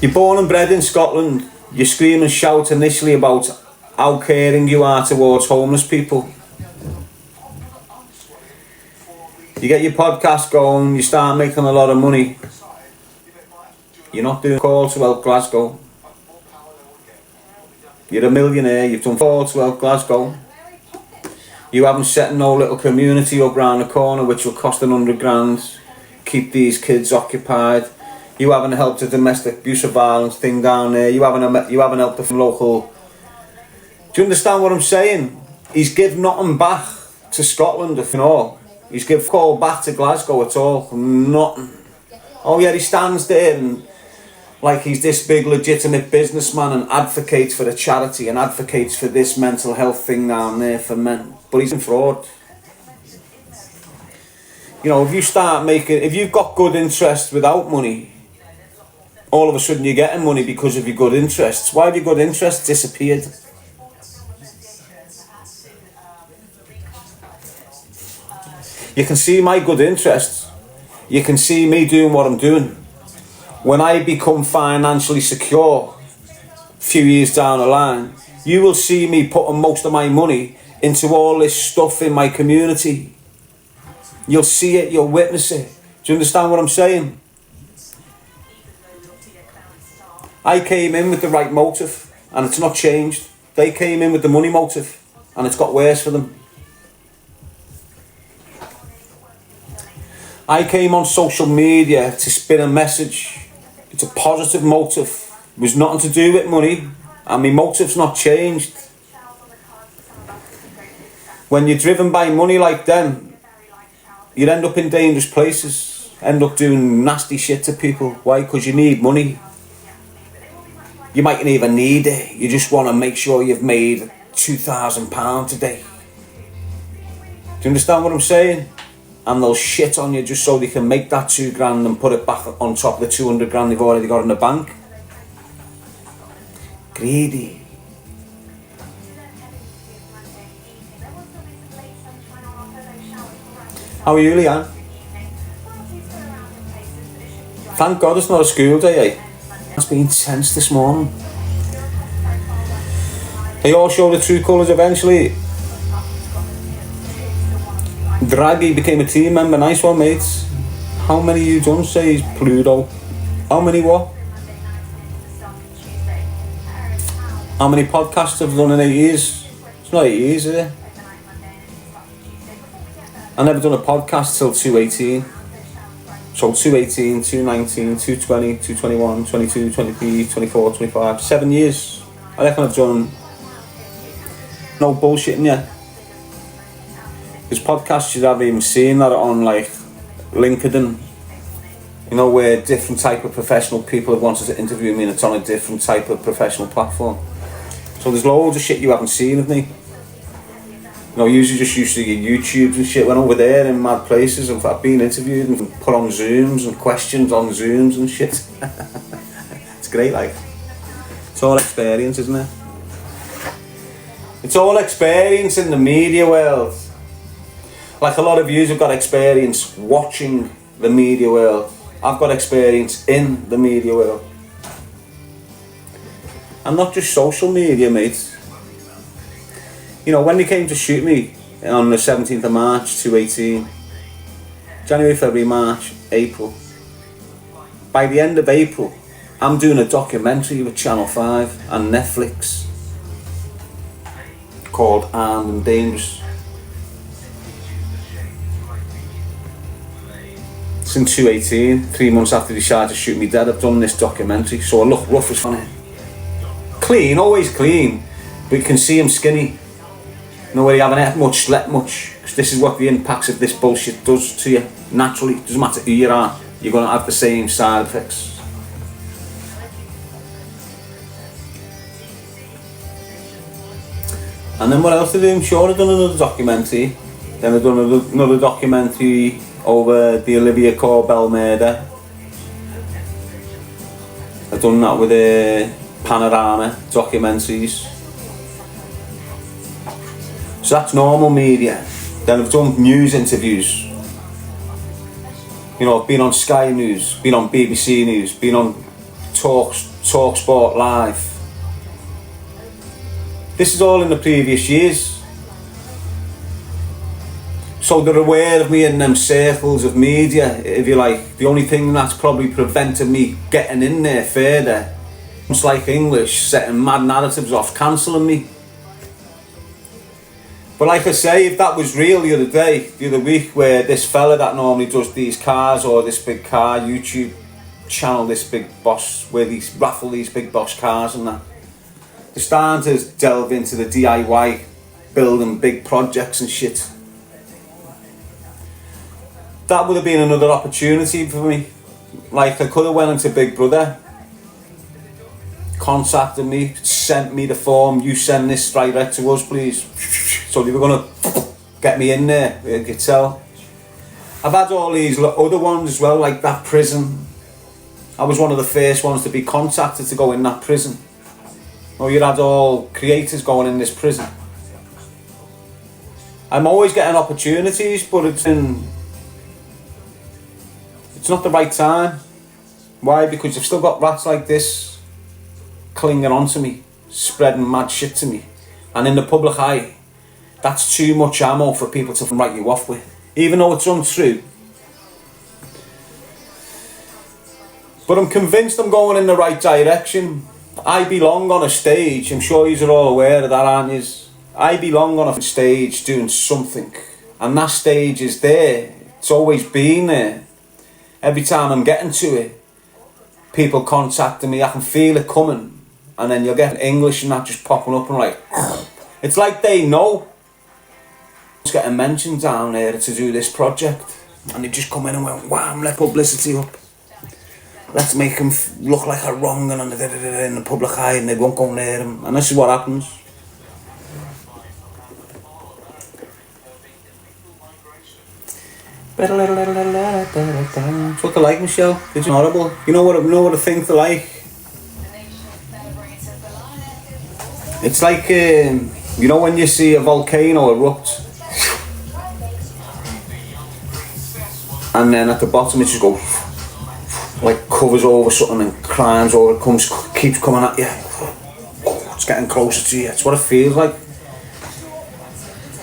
You're born and bred in Scotland. You scream and shout initially about how caring you are towards homeless people. You get your podcast going, you start making a lot of money. You're not doing call to help Glasgow. You're a millionaire, you've done call to help Glasgow. You haven't set no little community up round the corner which will cost £100, keep these kids occupied. You haven't helped the domestic abuse of violence thing down there. You haven't helped the local. Do you understand what I'm saying? He's give nothing back to Scotland, if you know. He's give call back to Glasgow at all. Nothing. Oh yeah, he stands there and like he's this big legitimate businessman and advocates for the charity and advocates for this mental health thing down there for men. But he's in fraud. You know, if you've got good interest without money, all of a sudden you're getting money because of your good interests. Why have your good interests disappeared? You can see my good interests. You can see me doing what I'm doing. When I become financially secure a few years down the line, you will see me putting most of my money into all this stuff in my community. You'll see it, you'll witness it. Do you understand what I'm saying? I came in with the right motive and it's not changed. They came in with the money motive and it's got worse for them. I came on social media to spin a message. It's a positive motive. It was nothing to do with money and my motive's not changed. When you're driven by money like them, you end up in dangerous places, end up doing nasty shit to people. Why? Because you need money. You mightn't even need it. You just want to make sure you've made £2,000 today. Do you understand what I'm saying? And they'll shit on you just so they can make that £2,000 and put it back on top of the £200,000 they've already got in the bank. Greedy. How are you, Leanne? Thank God it's not a school day, eh? It's been tense this morning. They all show the true colours eventually. Draghi became a team member. Nice one, mates. How many you done, says Pluto? How many what? How many podcasts have you done in 8 years? It's not 8 years, is it? I never done a podcast till 2018. So 2018, 2019, 2020, 2021, 22, 23, 24, 25, 7 years. I reckon I've done no bullshitting yet. There's podcasts you haven't even seen that are on like LinkedIn You know, where different type of professional people have wanted to interview me and it's on a different type of professional platform. So there's loads of shit you haven't seen of me. You know, usually just used to your YouTubes and shit. Went over there in mad places and I've been interviewed and put on Zooms and questions on Zooms and shit. It's great, like. It's all experience, isn't it? It's all experience in the media world. Like a lot of you have got experience watching the media world. I've got experience in the media world. And not just social media, mate. You know, when they came to shoot me on the 17th of March 2018, January, February, March, April, by the end of April, I'm doing a documentary with Channel 5 and Netflix called Armed and Dangerous. It's in 2018, 3 months after they decided to shoot me dead. I've done this documentary, so I look rough as funny. Clean, always clean, but you can see I'm skinny. You know, where you haven't ate much, slept much, because this is what the impacts of this bullshit does to you. Naturally, it doesn't matter who you are, you're going to have the same side effects. And then what else did I do? Sure, I've done another documentary. Then I've done another documentary over the Olivia Corbell murder. I've done that with Panorama documentaries. So that's normal media. Then I've done news interviews. You know, I've been on Sky News, been on BBC News, been on Talk Sport Live. This is all in the previous years. So they're aware of me in them circles of media, if you like. The only thing that's probably prevented me getting in there further, it's like English, setting mad narratives off, cancelling me. But like I say, if that was real the other week, where this fella that normally does these cars, or this big car YouTube channel, this big boss, where these raffle these big boss cars and that, they're starting to delve into the DIY, building big projects and shit. That would have been another opportunity for me. Like, I could have went into Big Brother, contacted me, sent me the form, you send this direct to us please. So they were going to get me in there, you could tell. I've had all these other ones as well, like that prison. I was one of the first ones to be contacted to go in that prison. Oh, you had all creators going in this prison. I'm always getting opportunities, but it's not the right time. Why? Because I've still got rats like this clinging on to me, spreading mad shit to me. And in the public eye, that's too much ammo for people to write you off with, even though it's untrue. But I'm convinced I'm going in the right direction. I belong on a stage. I'm sure you're all aware of that, aren't you? I belong on a stage doing something, and that stage is there. It's always been there. Every time I'm getting to it, people contacting me, I can feel it coming, and then you'll get English and that just popping up and like, it's like they know it's getting mentioned down there to do this project, and they just come in and went, wham, let publicity up. Let's make them look like a wrong and in the public eye, and they won't go near them. And this is what happens. It's what they like, Michelle. It's horrible. You know what I think they like? It's like, you know when you see a volcano erupt, and then at the bottom it just goes, like covers over something and climbs over, keeps coming at you. It's getting closer to you. It's what it feels like.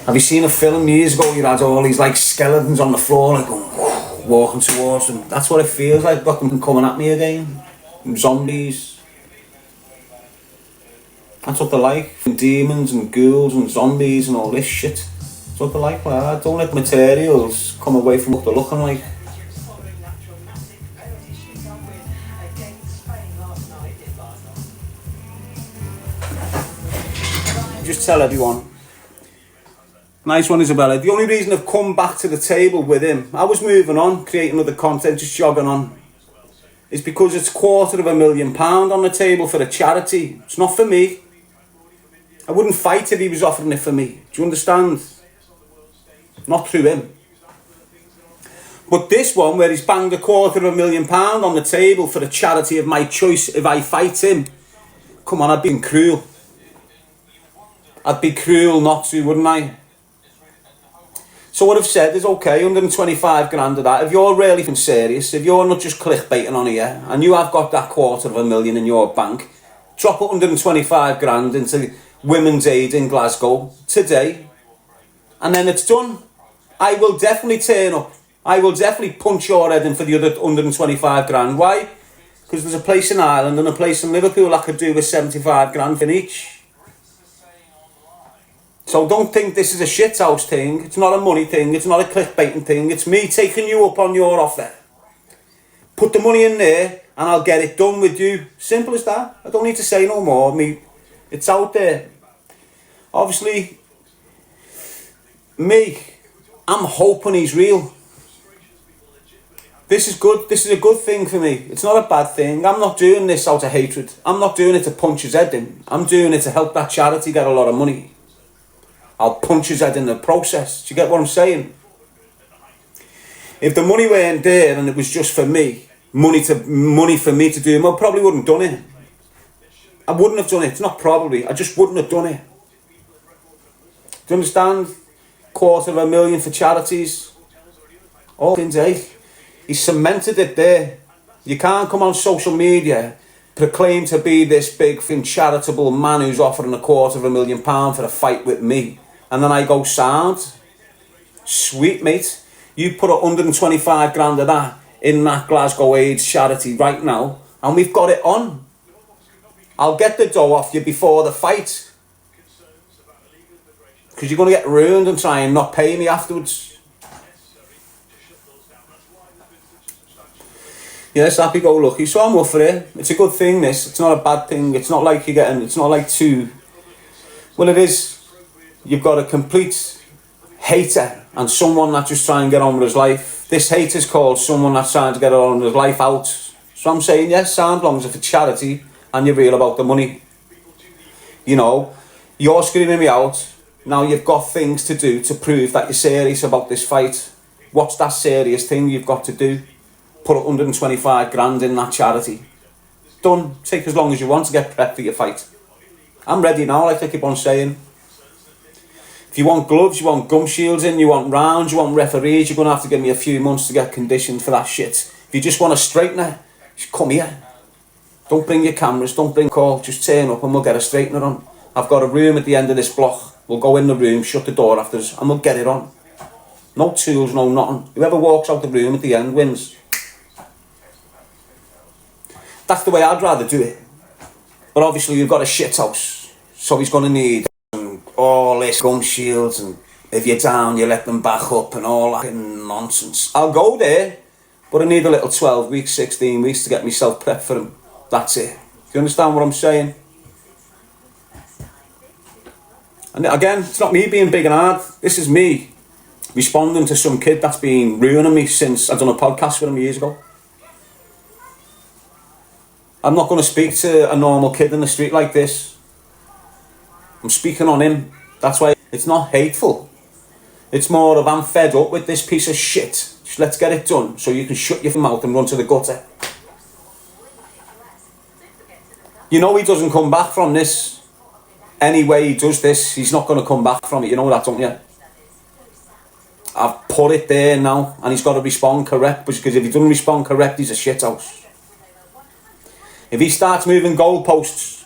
Have you seen a film years ago? You had all these like skeletons on the floor, like walking towards them. That's what it feels like. Got them coming at me again. Zombies. That's what they're like. Demons and ghouls and zombies and all this shit. That's what they're like. I don't let materials come away from what they're looking like. Just tell everyone. Nice one, Isabella. The only reason I've come back to the table with him, I was moving on, creating other content, just jogging on. is because it's £250,000 on the table for a charity. It's not for me. I wouldn't fight if he was offering it for me. Do you understand? Not through him. But this one, where he's banged £250,000 on the table for a charity of my choice, if I fight him, come on, I'd be cruel. I'd be cruel not to, wouldn't I? So what I've said is, okay, 125 grand of that. If you're really serious, if you're not just clickbaiting on here, and you have got that £250,000 in your bank, drop 125 grand into Women's Aid in Glasgow today, and then it's done. I will definitely turn up. I will definitely punch your head in for the other 125 grand. Why? Because there's a place in Ireland and a place in Liverpool I could do with 75 grand in each. So don't think this is a shithouse thing. It's not a money thing. It's not a clickbaiting thing. It's me taking you up on your offer. Put the money in there and I'll get it done with you. Simple as that. I don't need to say no more. It's out there. Obviously, I'm hoping he's real. This is good. This is a good thing for me. It's not a bad thing. I'm not doing this out of hatred. I'm not doing it to punch his head in. I'm doing it to help that charity get a lot of money. I'll punch his head in the process. Do you get what I'm saying? If the money weren't there and it was just for me, money for me to do, I probably wouldn't have done it. I wouldn't have done it. It's not probably. I just wouldn't have done it. Do you understand? £250,000 for charities. All things, eh? He cemented it there. You can't come on social media, proclaim to be this big charitable man who's offering £250,000 for a fight with me, and then I go sound. Sweet, mate. You put 125 grand of that in that Glasgow AIDS charity right now, and we've got it on. I'll get the dough off you before the fight, because you're going to get ruined and try and not pay me afterwards. Yes, happy-go-lucky. So I'm up for it. It's a good thing, this. It's not a bad thing. It's not like you're getting... It's not like too... Well, it is. You've got a complete hater and someone that's just trying to get on with his life. This hater's called someone that's trying to get on with his life out. So I'm saying, yes, sound long as it's for charity and you're real about the money. You know, you're screaming me out. Now you've got things to do to prove that you're serious about this fight. What's that serious thing you've got to do? Put 125 grand in that charity. Done. Take as long as you want to get prepped for your fight. I'm ready now, like I keep on saying. If you want gloves, you want gum shields in, you want rounds, you want referees, you're going to have to give me a few months to get conditioned for that shit. If you just want a straightener, just come here. Don't bring your cameras, don't bring call, just turn up and we'll get a straightener on. I've got a room at the end of this block. We'll go in the room, shut the door after us, and we'll get it on. No tools, no nothing. Whoever walks out the room at the end wins. That's the way I'd rather do it. But obviously you've got a shit house, so he's going to need all this gum shields, and if you're down you let them back up and all that nonsense. I'll go there, but I need a little 12 weeks, 16 weeks to get myself prepped for him. That's it. Do you understand what I'm saying? And again, it's not me being big and hard. This is me responding to some kid that's been ruining me since I've done a podcast with him years ago. I'm not going to speak to a normal kid in the street like this. I'm speaking on him. That's why it's not hateful. It's more of I'm fed up with this piece of shit. Just let's get it done so you can shut your mouth and run to the gutter. You know he doesn't come back from this. Any way he does this, he's not going to come back from it. You know that, don't you? I've put it there now and he's got to respond correct, because if he doesn't respond correct, he's a shithouse. If he starts moving goalposts,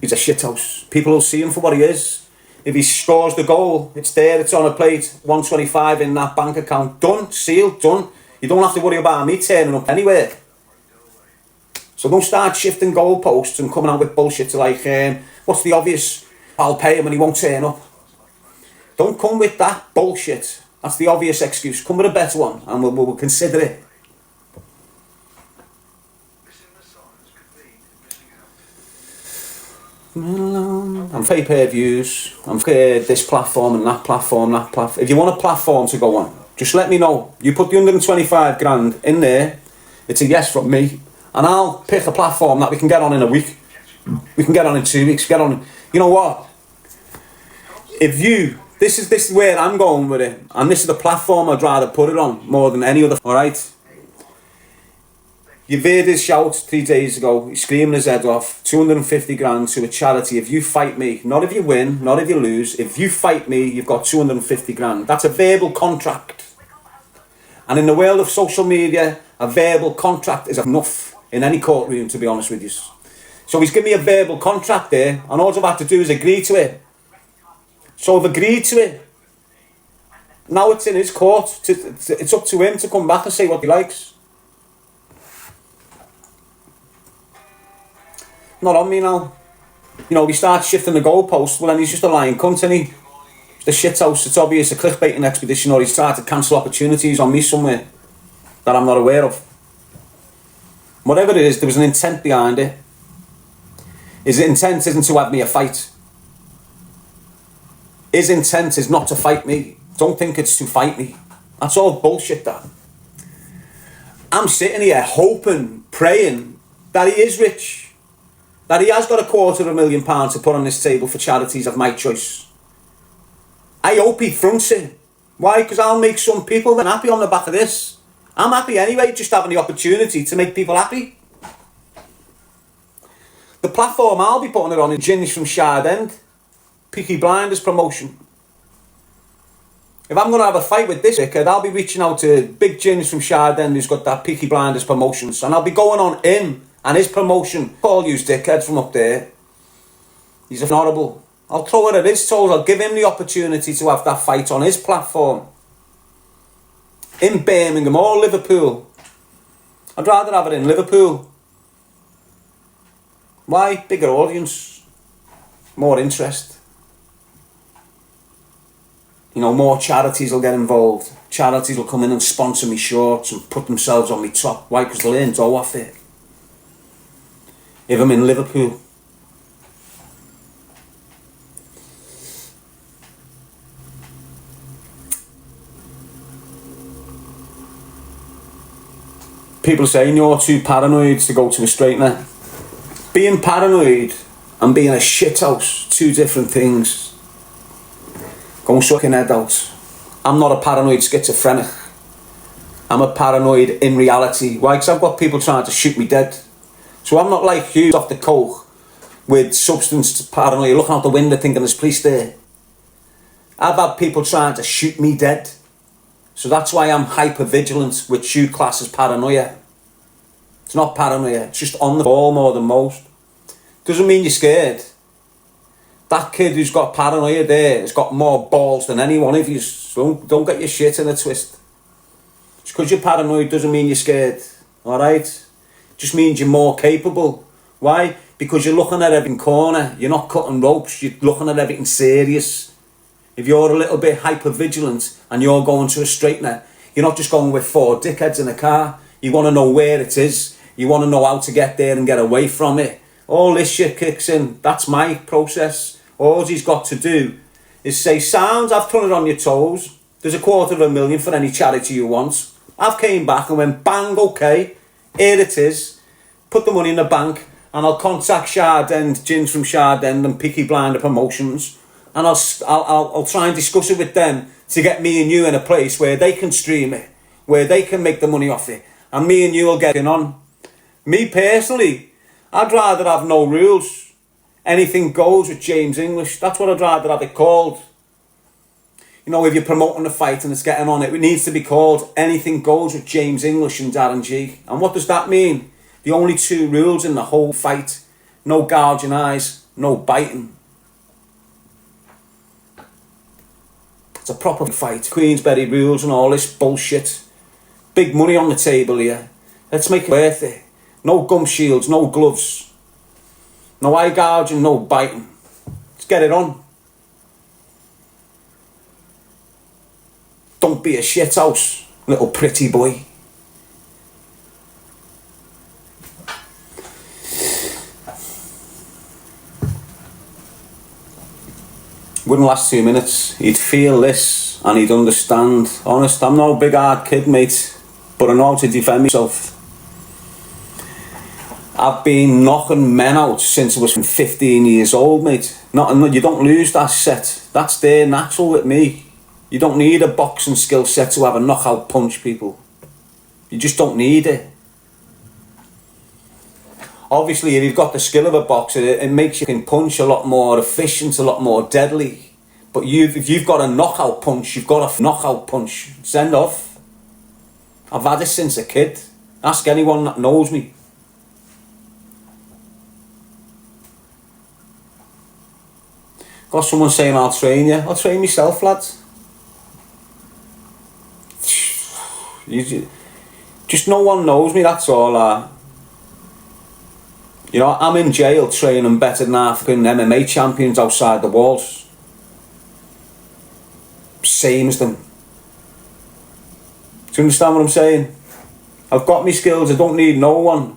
he's a shithouse. People will see him for what he is. If he scores the goal, it's there, it's on a plate, 125 in that bank account. Done, sealed, done. You don't have to worry about me turning up anywhere. So don't start shifting goalposts and coming out with bullshit like, what's the obvious? I'll pay him and he won't turn up. Don't come with that bullshit. That's the obvious excuse. Come with a better one and we'll consider it. I'm for pay-per-views, I'm for this platform and that platform, If you want a platform to go on, just let me know. You put the 125 grand in there, It's a yes from me. And I'll pick a platform that we can get on in a week. We can get on in 2 weeks. Get on. You know what? If you, this is where I'm going with it, and this is the platform I'd rather put it on more than any other. All right. You've heard his shout 3 days ago. He's screaming his head off. 250 grand to a charity. If you fight me, not if you win, not if you lose. If you fight me, you've got 250 grand. That's a verbal contract. And in the world of social media, a verbal contract is enough in any courtroom, to be honest with you. So he's given me a verbal contract there, and all I've had to do is agree to it. So I've agreed to it. Now it's in his court. It's up to him to come back and say what he likes. Not on me now. You know, he starts shifting the goalpost, well then he's just a lying cunt, isn't he? The shithouse, it's obvious, a clickbaiting expedition, or he's tried to cancel opportunities on me somewhere that I'm not aware of. Whatever it is, there was an intent behind it. His intent isn't to have me a fight. His intent is not to fight me. Don't think it's to fight me. That's all bullshit, that. I'm sitting here hoping, praying that he is rich. That he has got £250,000 to put on this table for charities of my choice. I hope he fronts it. Why? Because I'll make some people then happy on the back of this. I'm happy anyway, just having the opportunity to make people happy. The platform I'll be putting it on is Gins from Shard End. Peaky Blinders promotion. If I'm going to have a fight with this dickhead, I'll be reaching out to Big Gins from Shard End who's got that Peaky Blinders promotions. And I'll be going on him and his promotion. All you dickheads from up there. He's honourable. I'll throw it at his toes. I'll give him the opportunity to have that fight on his platform. In Birmingham or Liverpool. I'd rather have it in Liverpool. Why? Bigger audience. More interest. You know, more charities will get involved. Charities will come in and sponsor me shorts and put themselves on me top. Why? Because they'll earn dough off it. If I'm in Liverpool. People saying you're too paranoid to go to a straightener. Being paranoid and being a shithouse, two different things. Go and suck your head out. I'm not a paranoid schizophrenic. I'm a paranoid in reality. Why? Because I've got people trying to shoot me dead. So I'm not like you off the coke with substance paranoia, looking out the window thinking there's police there. I've had people trying to shoot me dead. So that's why I'm hyper vigilant, which you class as paranoia. It's not paranoia, it's just on the ball more than most. Doesn't mean you're scared. That kid who's got paranoia there has got more balls than any one of you. So don't get your shit in a twist. Just because you're paranoid doesn't mean you're scared. Alright? Just means you're more capable. Why? Because you're looking at every corner. You're not cutting ropes, you're looking at everything serious. If you're a little bit hyper vigilant and you're going to a straightener, you're not just going with four dickheads in a car. You want to know where it is. You want to know how to get there and get away from it. All this shit kicks in. That's my process. All he's got to do is say, sounds, I've thrown it on your toes. There's £250,000 for any charity you want. I've came back and went, bang, okay, here it is. Put the money in the bank and I'll contact Shard End, Gins from Shard End and Peaky Blinder Promotions. And I'll try and discuss it with them to get me and you in a place where they can stream it, where they can make the money off it, and me and you will get in on. Me personally, I'd rather have no rules. Anything goes with James English. That's what I'd rather have it called. You know, if you're promoting a fight and it's getting on, it needs to be called Anything Goes with James English and Darren G. And what does that mean? The only two rules in the whole fight. No gouging eyes, no biting. It's a proper fight. Queensberry rules and all this bullshit. Big money on the table here. Let's make it worth it. No gum shields, no gloves. No eye gouging, no biting. Let's get it on. Don't be a shithouse, little pretty boy. Wouldn't last 2 minutes. He'd feel this and he'd understand. Honest, I'm no big hard kid, mate, but I know how to defend myself. I've been knocking men out since I was 15 years old, mate. You don't lose that set. That's there natural with me. You don't need a boxing skill set to have a knockout punch, people. You just don't need it. Obviously, if you've got the skill of a boxer, it makes you can punch a lot more efficient, a lot more deadly. But if you've got a knockout punch, you've got a knockout punch. Send off. I've had it since a kid. Ask anyone that knows me. Got someone saying I'll train you. I'll train myself, lads. Just no one knows me, that's all. You know, I'm in jail training better than African MMA champions outside the walls. Same as them. Do you understand what I'm saying? I've got my skills, I don't need no one.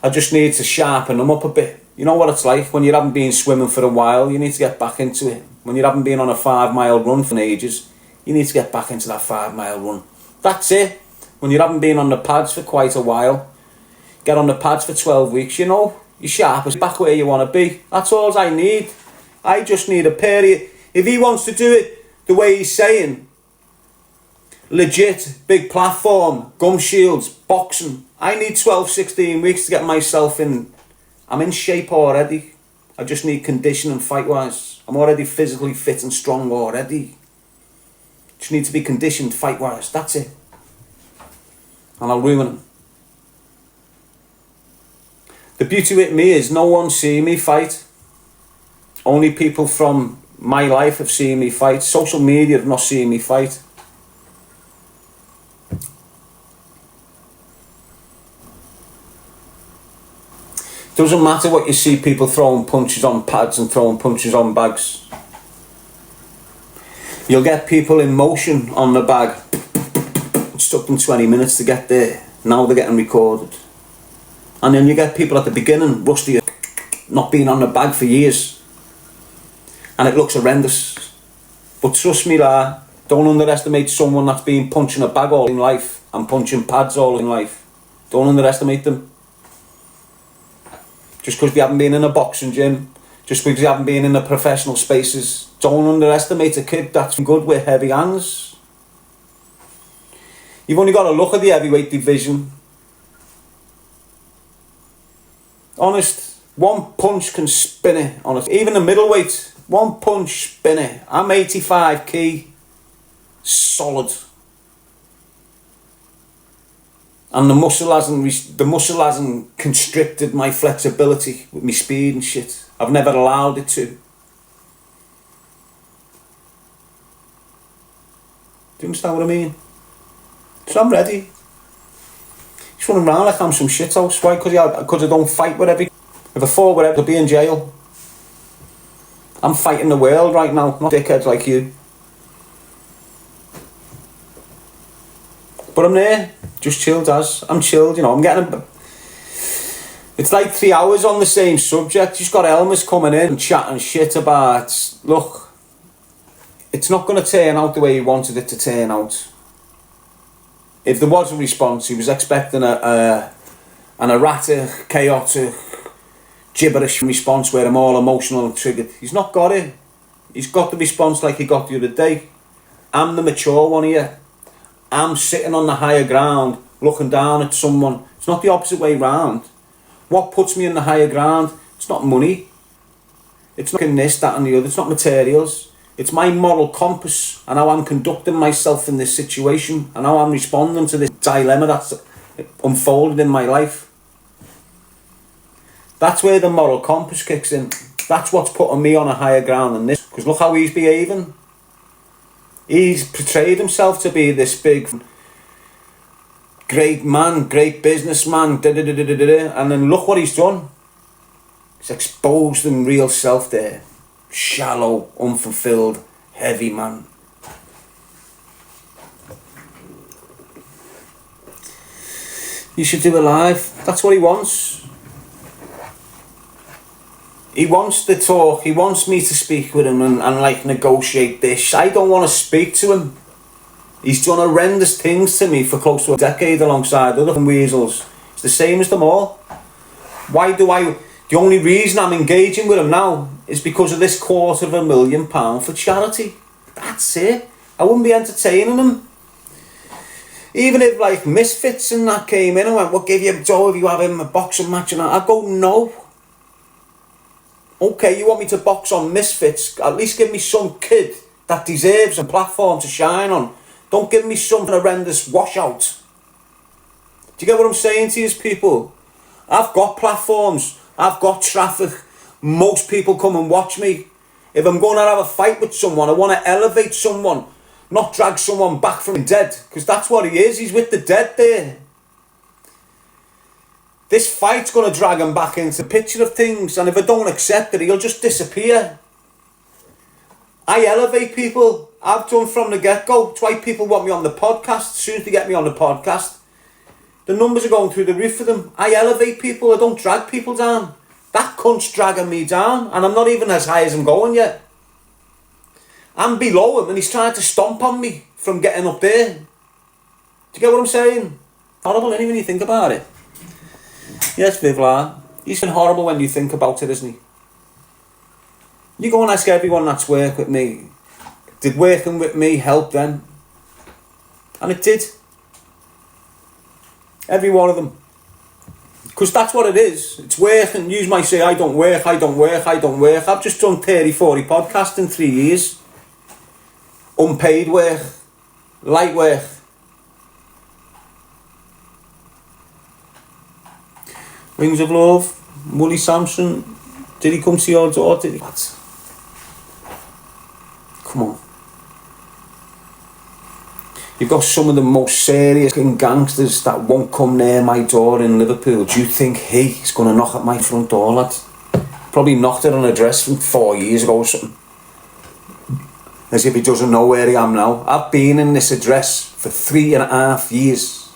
I just need to sharpen them up a bit. You know what it's like when you haven't been swimming for a while, you need to get back into it. When you haven't been on a 5-mile run for ages, you need to get back into that 5-mile run. That's it. When you haven't been on the pads for quite a while, get on the pads for 12 weeks, you know, you're sharp, it's back where you want to be. That's all I need. I just need a period. If he wants to do it the way he's saying, legit, big platform, gum shields, boxing, I need 12, 16 weeks to get myself in. I'm in shape already. I just need conditioning fight-wise. I'm already physically fit and strong already. Just need to be conditioned fight-wise, that's it. And I'll ruin him. The beauty with me is no one see me fight. Only people from my life have seen me fight. Social media have not seen me fight. Doesn't matter what you see people throwing punches on pads and throwing punches on bags. You'll get people in motion on the bag. It took them 20 minutes to get there. Now they're getting recorded. And then you get people at the beginning, rusty, not been on the bag for years. And it looks horrendous. But trust me, don't underestimate someone that's been punching a bag all in life and punching pads all in life. Don't underestimate them. Just because you haven't been in a boxing gym, just because you haven't been in the professional spaces, don't underestimate a kid that's good with heavy hands. You've only got to look at the heavyweight division. Honest, one punch can spin it, honest. Even the middleweight, one punch spin it. I'm 85 key, solid. And the muscle hasn't constricted my flexibility with my speed and shit. I've never allowed it to. Do you understand what I mean? So I'm ready. Just running around like I'm some shithouse. Why? Because I don't fight with every... If I fought with every, I'd be in jail. I'm fighting the world right now, not dickheads like you. But I'm there, just chilled as. I'm chilled, you know, I'm getting... It's like 3 hours on the same subject. Just got Elmer's coming in and chatting shit about... Look, it's not going to turn out the way he wanted it to turn out. If there was a response, he was expecting an erratic, chaotic, gibberish response where I'm all emotional and triggered. He's not got it. He's got the response like he got the other day. I'm the mature one here. I'm sitting on the higher ground, looking down at someone. It's not the opposite way round. What puts me in the higher ground? It's not money. It's not this, that and the other. It's not materials. It's my moral compass and how I'm conducting myself in this situation and how I'm responding to this dilemma that's unfolded in my life. That's where the moral compass kicks in. That's what's putting me on a higher ground than this. Because look how he's behaving. He's portrayed himself to be this big, great man, great businessman, and then look what he's done. He's exposed in real self there. Shallow, unfulfilled, heavy man. You should do it live. That's what he wants. He wants to talk. He wants me to speak with him and like negotiate this. I don't want to speak to him. He's done horrendous things to me for close to a decade alongside other weasels. It's the same as them all. The only reason I'm engaging with him now is because of this £250,000 for charity. That's it. I wouldn't be entertaining him. Even if like Misfits and that came in and went, we'll give you Joe if you have him a boxing match and that, I'd go, no. Okay, you want me to box on Misfits? At least give me some kid that deserves a platform to shine on. Don't give me some horrendous washout. Do you get what I'm saying to you people? I've got platforms. I've got traffic. Most people come and watch me. If I'm going to have a fight with someone, I want to elevate someone, not drag someone back from the dead, because that's what he is. He's with the dead there. This fight's going to drag him back into the picture of things, and if I don't accept it, he'll just disappear. I elevate people. I've done from the get-go. It's why people want me on the podcast. As soon as they get me on the podcast, the numbers are going through the roof for them. I elevate people. I don't drag people down. That cunt's dragging me down, and I'm not even as high as I'm going yet. I'm below him, and he's trying to stomp on me from getting up there. Do you get what I'm saying? Horrible, when you think about it. Yes, Vivlan. He's been horrible when you think about it, isn't he? You go and ask everyone that's worked with me, did working with me help them? And it did. Every one of them. Because that's what it is. It's work, and you might say, I don't work. I've just done 30, 40 podcasts in 3 years. Unpaid work. Light work. Rings of Love. Wooly Sampson. Did he come to your door? Did he? What? Come on. You've got some of the most serious gangsters that won't come near my door in Liverpool. Do you think he's going to knock at my front door, lad? Probably knocked at an address from 4 years ago or something. As if he doesn't know where I am now. I've been in this address for 3.5 years.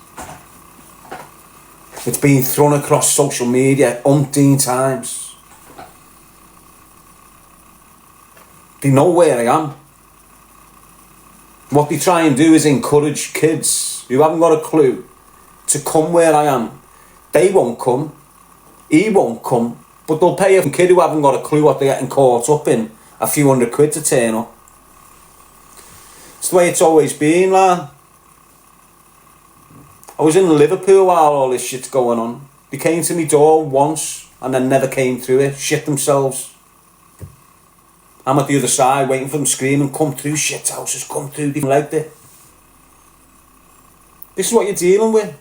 It's been thrown across social media umpteen times. They know where I am. What they try and do is encourage kids who haven't got a clue to come where I am. They won't come. He won't come. But they'll pay a kid who haven't got a clue what they're getting caught up in a few £100 to turn up. It's the way it's always been, lad. I was in Liverpool while all this shit's going on. They came to me door once and then never came through it. Shit themselves. I'm at the other side waiting for them screaming, come through, shit houses, come through, they liked it. This is what you're dealing with.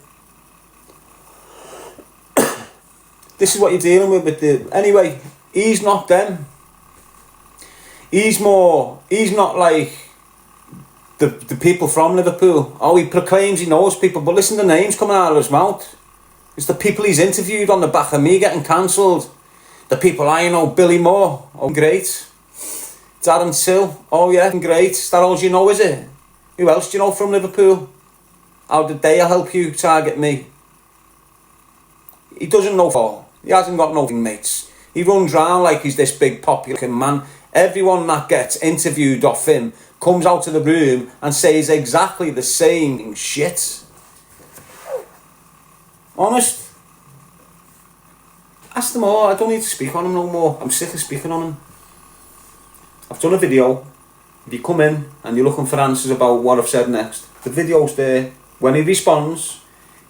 This is what you're dealing with the... Anyway, he's not them. He's not like the people from Liverpool. Oh, he proclaims he knows people, but listen to the names coming out of his mouth. It's the people he's interviewed on the back of me getting cancelled. The people I know, Billy Moore, oh great. Darren Till, oh yeah, great. Is that all you know, is it? Who else do you know from Liverpool? How did they help you target me? He doesn't know for. He hasn't got no mates. He runs round like he's this big popular man. Everyone that gets interviewed off him comes out of the room and says exactly the same shit. Honest. Ask them all. I don't need to speak on him no more. I'm sick of speaking on him. I've done a video. If you come in and you're looking for answers about what I've said next, the video's there. When he responds,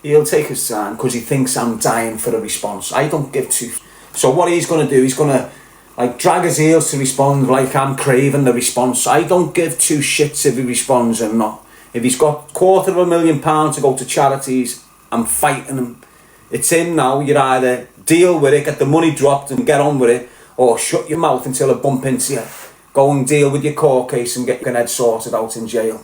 he'll take his time because he thinks I'm dying for a response. I don't give two. So what he's going to do, he's going to like drag his heels to respond like I'm craving the response. I don't give two shits if he responds or not. If he's got £250,000 to go to charities, I'm fighting him. It's him now. You'd either deal with it, get the money dropped and get on with it, or shut your mouth until I bump into you. Go and deal with your court case and get your head sorted out in jail.